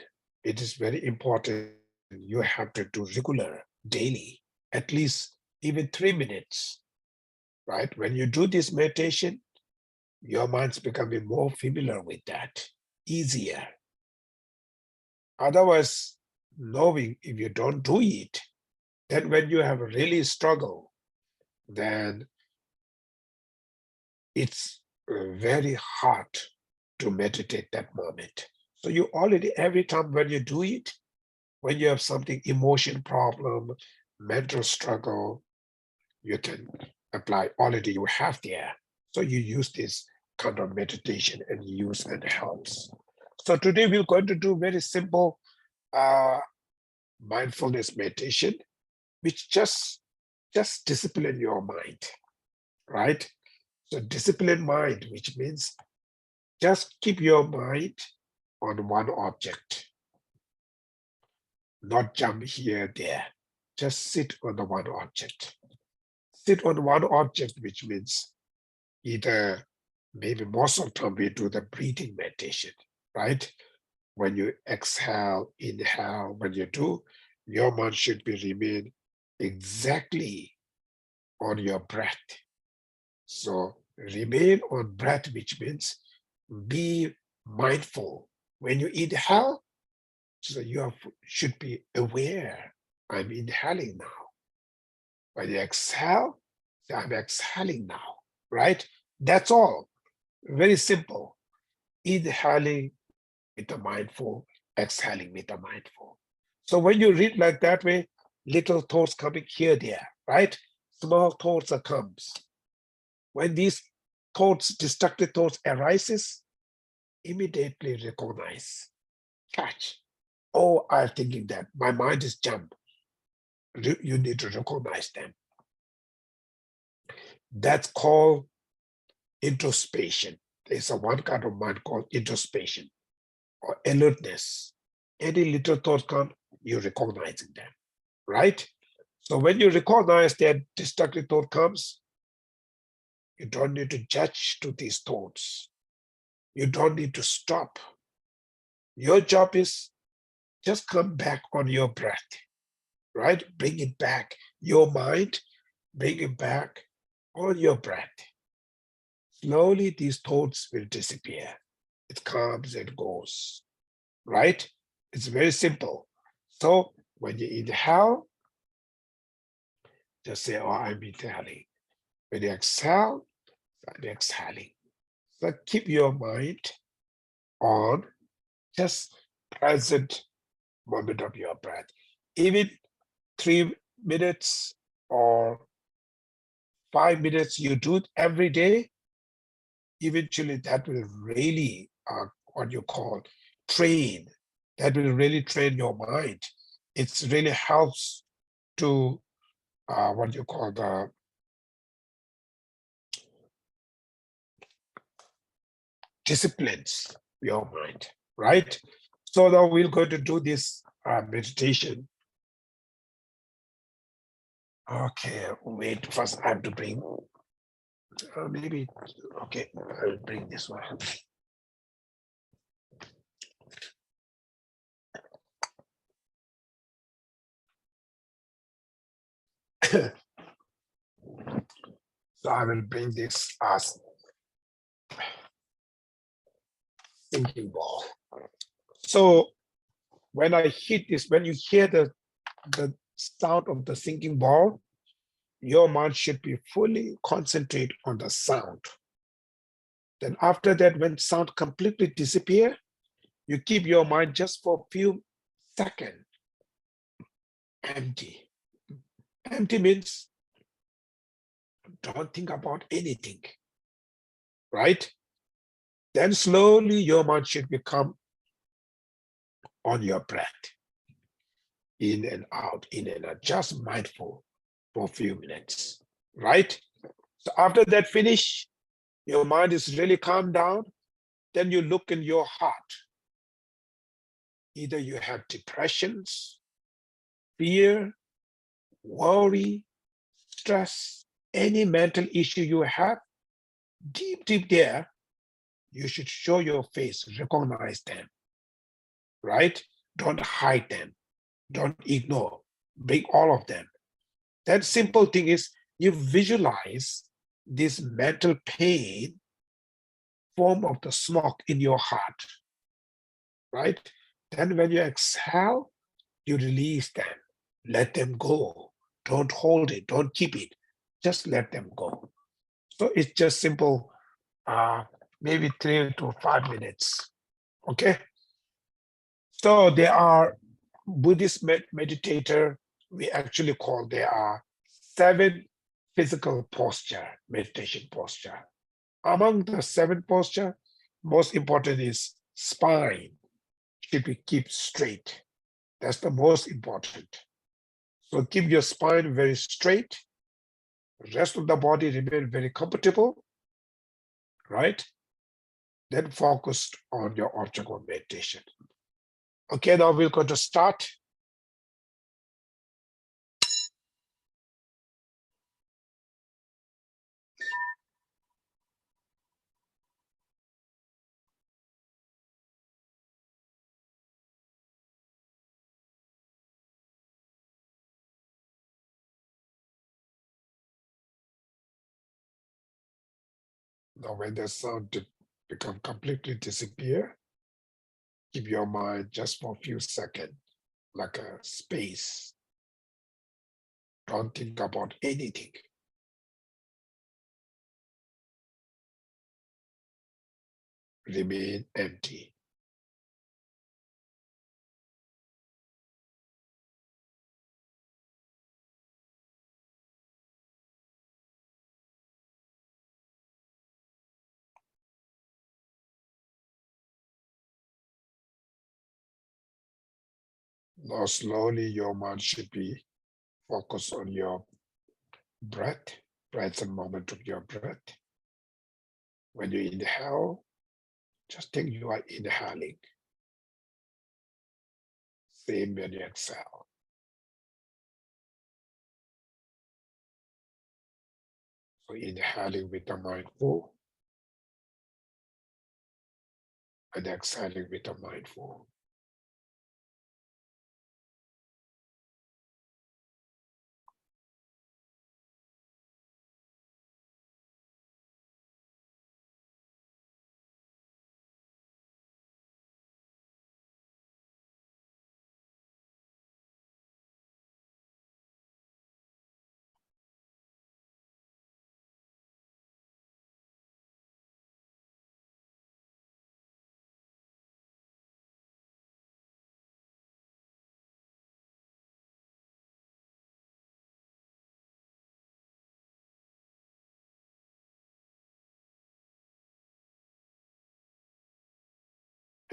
it is very important you have to do regular, daily, at least even 3 minutes, right? When you do this meditation, your mind's becoming more familiar with that, easier. Otherwise, knowing if you don't do it, then when you have a really struggle, then it's very hard to meditate that moment. So you already, every time when you do it, when you have something, emotion problem, mental struggle, you can apply already you have there. So you use this kind of meditation and use and helps. So today we're going to do very simple mindfulness meditation, which just discipline your mind, right? So discipline mind, which means just keep your mind on one object, not jump here, there. Just sit on the one object. Sit on one object, which means either, maybe most of the time we do the breathing meditation, right? When you exhale, inhale, when you do, your mind should be remain exactly on your breath. So remain on breath, which means be mindful. When you inhale, so you should be aware, I'm inhaling now. When you exhale, say, I'm exhaling now, right? That's all. Very simple. Inhaling with the mindful, exhaling with the mindful. So when you read like that way, little thoughts coming here, there, right? Small thoughts that comes. When these thoughts, destructive thoughts arises, immediately recognize, catch. Oh, I'm thinking that. My mind is jump. You need to recognize them. That's called introspection. There's a one kind of mind called introspection or alertness. Any little thought come, you're recognizing them, right? So when you recognize that destructive thought comes, you don't need to judge to these thoughts. You don't need to stop. Your job is just come back on your breath, right? Bring it back. Your mind, bring it back on your breath. Slowly, these thoughts will disappear. It comes and goes, right? It's very simple. So when you inhale, just say, oh, I'm inhaling. When you exhale, I'm exhaling. So keep your mind on just present moment of your breath. Even 3 minutes or 5 minutes you do it every day, eventually that will really, what you call, train. That will really train your mind. It really helps to, what you call, the disciplines your mind, right? So now we're going to do this meditation. Okay, wait, first I have to bring, maybe, okay, I will bring this one. So I will bring this as thinking ball. So when I hit this, when you hear the sound of the thinking ball, your mind should be fully concentrated on the sound. Then after that, when sound completely disappear, you keep your mind just for a few seconds empty. Empty means don't think about anything, right? Then slowly your mind should become on your breath, in and out, in and out, just mindful for a few minutes, right? So after that finish, your mind is really calmed down, then you look in your heart. Either you have depressions, fear, worry, stress, any mental issue you have, deep there, you should show your face, recognize them, right? Don't hide them, don't ignore, bring all of them. That simple thing is you visualize this mental pain form of the smoke in your heart, right? Then when you exhale, you release them, let them go. Don't hold it, don't keep it, just let them go. So it's just simple, maybe 3 to 5 minutes, okay? So there are Buddhist meditator, we actually call there are 7 physical posture, meditation posture. Among the 7 posture, most important is spine should be kept straight. That's the most important. So keep your spine very straight. The rest of the body remain very comfortable, right? Then focused on your object of meditation. Okay, now we're going to start. Now when the sound become completely disappear, keep your mind just for a few seconds, like a space. Don't think about anything. Remain empty. Now slowly your mind should be focused on your breath, present moment of your breath. When you inhale, just think you are inhaling. Same when you exhale. So inhaling with the mindful and exhaling with the mindful.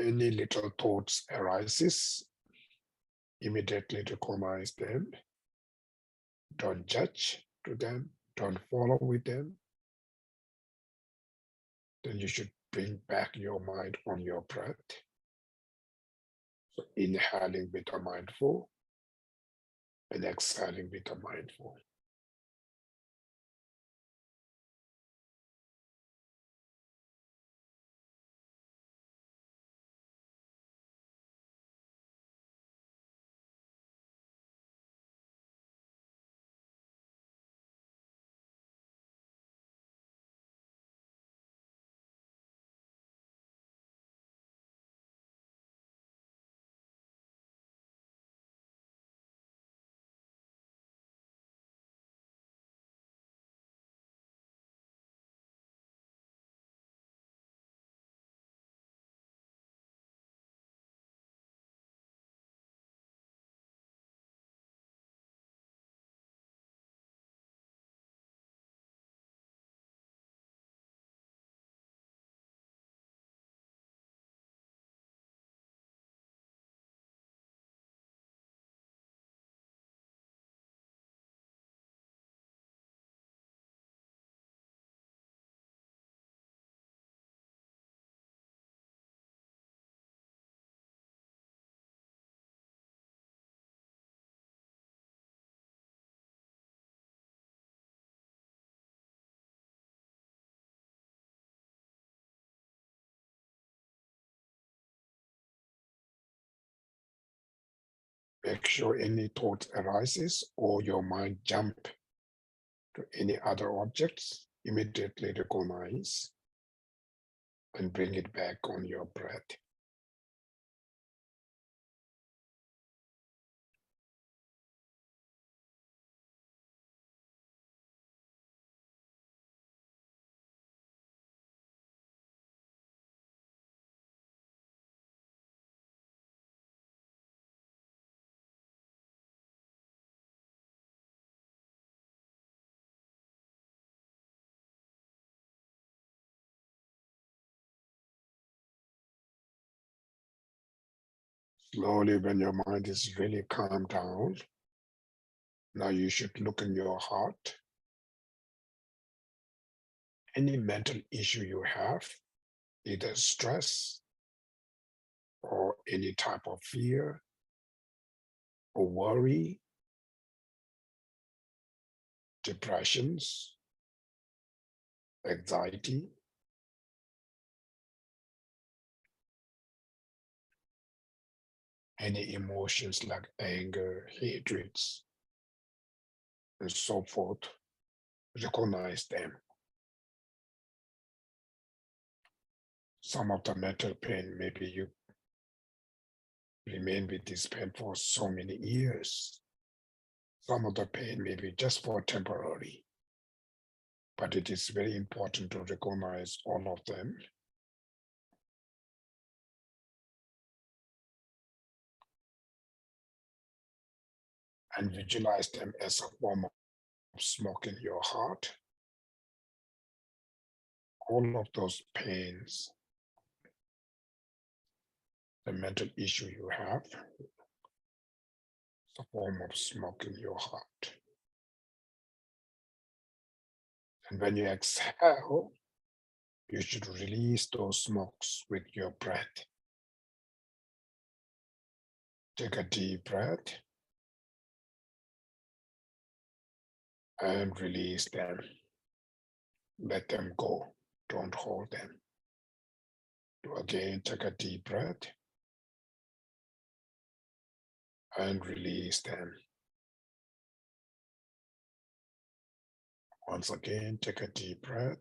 Any little thoughts arises, immediately recognize them. Don't judge to them. Don't follow with them. Then you should bring back your mind on your breath. So inhaling with the mindful and exhaling with the mindful. Make sure any thought arises or your mind jump to any other objects, immediately recognize and bring it back on your breath. Slowly, when your mind is really calmed down, now you should look in your heart. Any mental issue you have, either stress or any type of fear or worry, depressions, anxiety, any emotions like anger, hatreds, and so forth, recognize them. Some of the mental pain, maybe you remain with this pain for so many years. Some of the pain may be just for temporary, but it is very important to recognize all of them and visualize them as a form of smoke in your heart. All of those pains, the mental issue you have, a form of smoke in your heart. And when you exhale, you should release those smokes with your breath. Take a deep breath and release them. Let them go. Don't hold them. Do again, take a deep breath and release them. Once again, take a deep breath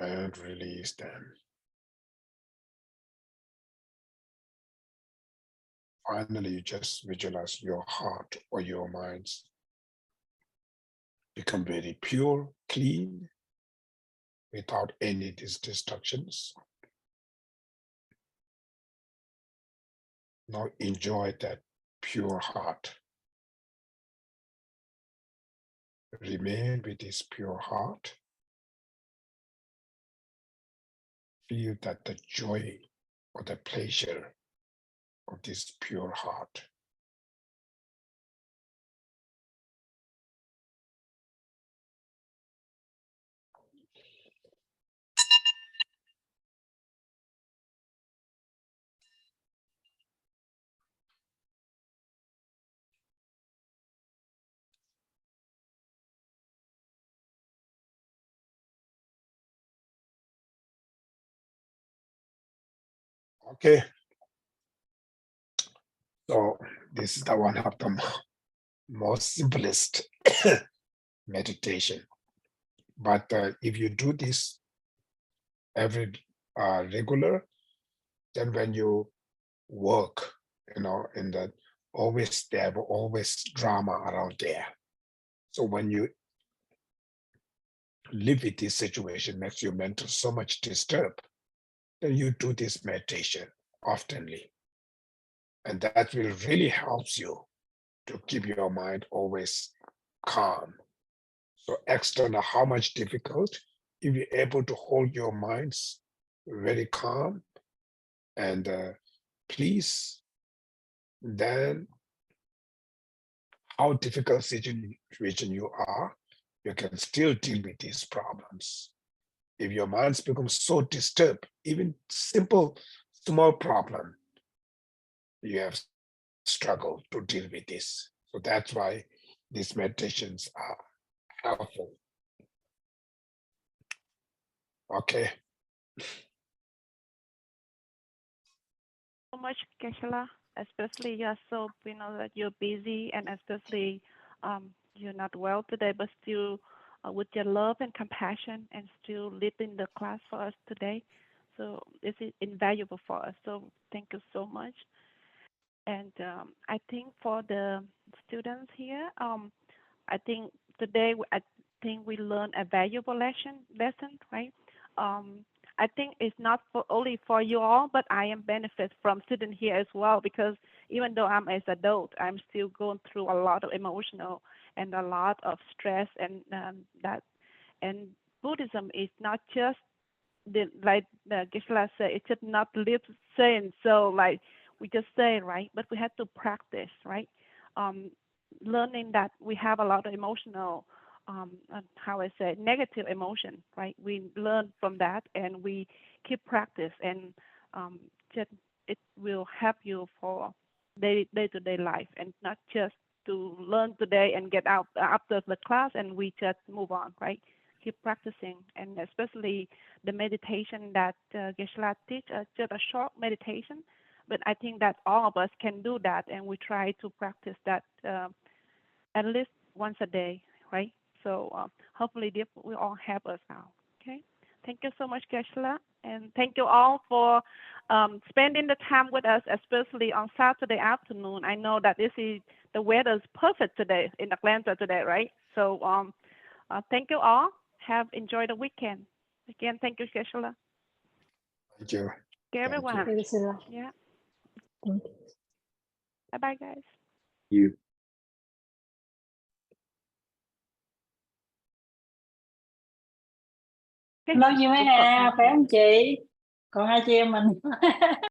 and release them. Finally, you just visualize your heart or your minds become very pure, clean, without any distractions. Now enjoy that pure heart. Remain with this pure heart. Feel that the joy or the pleasure of this pure heart. Okay. So this is the one of the most simplest meditation. But if you do this every regular, then when you work, in the always there, always drama around there. So when you live with this situation, makes your mental so much disturbed, then you do this meditation oftenly. And that will really helps you to keep your mind always calm. So external, how much difficult, if you're able to hold your minds very calm and please, then how difficult situation you are, you can still deal with these problems. If your minds become so disturbed, even simple, small problem, you have struggled to deal with this. So that's why these meditations are helpful. Okay. So much, Geshe, especially you're so, that you're busy and especially you're not well today, but still with your love and compassion and still leading the class for us today. So this is invaluable for us. So thank you so much. And I think for the students here, I think today we learned a valuable lesson, right? I think it's not only for you all, but I am benefit from sitting here as well because even though I'm as adult, I'm still going through a lot of emotional and a lot of stress and that. And Buddhism is not just like the Geshe said, it's just not live saying so like we just say right, but we have to practice right. Learning that we have a lot of emotional how I say negative emotion, right? We learn from that and we keep practice and just it will help you for day-to-day life and not just to learn today and get out after the class and we just move on, right? Keep practicing and especially the meditation that Geshe teach just a short meditation, but I think that all of us can do that and we try to practice that at least once a day, right? So hopefully this will all help us out. Okay. Thank you so much, Geshe, and thank you all for spending the time with us, especially on Saturday afternoon. I know that the weather is perfect today in Atlanta today, right? So thank you all. Have enjoyed the weekend. Again, thank you, Geshe. Thank you. Okay, everyone. Thank you. Yeah. Thank you. Bye bye, guys. You. Okay. Nói gì mấy Chúc cậu Hà, phải không chị? Còn hai chị em mình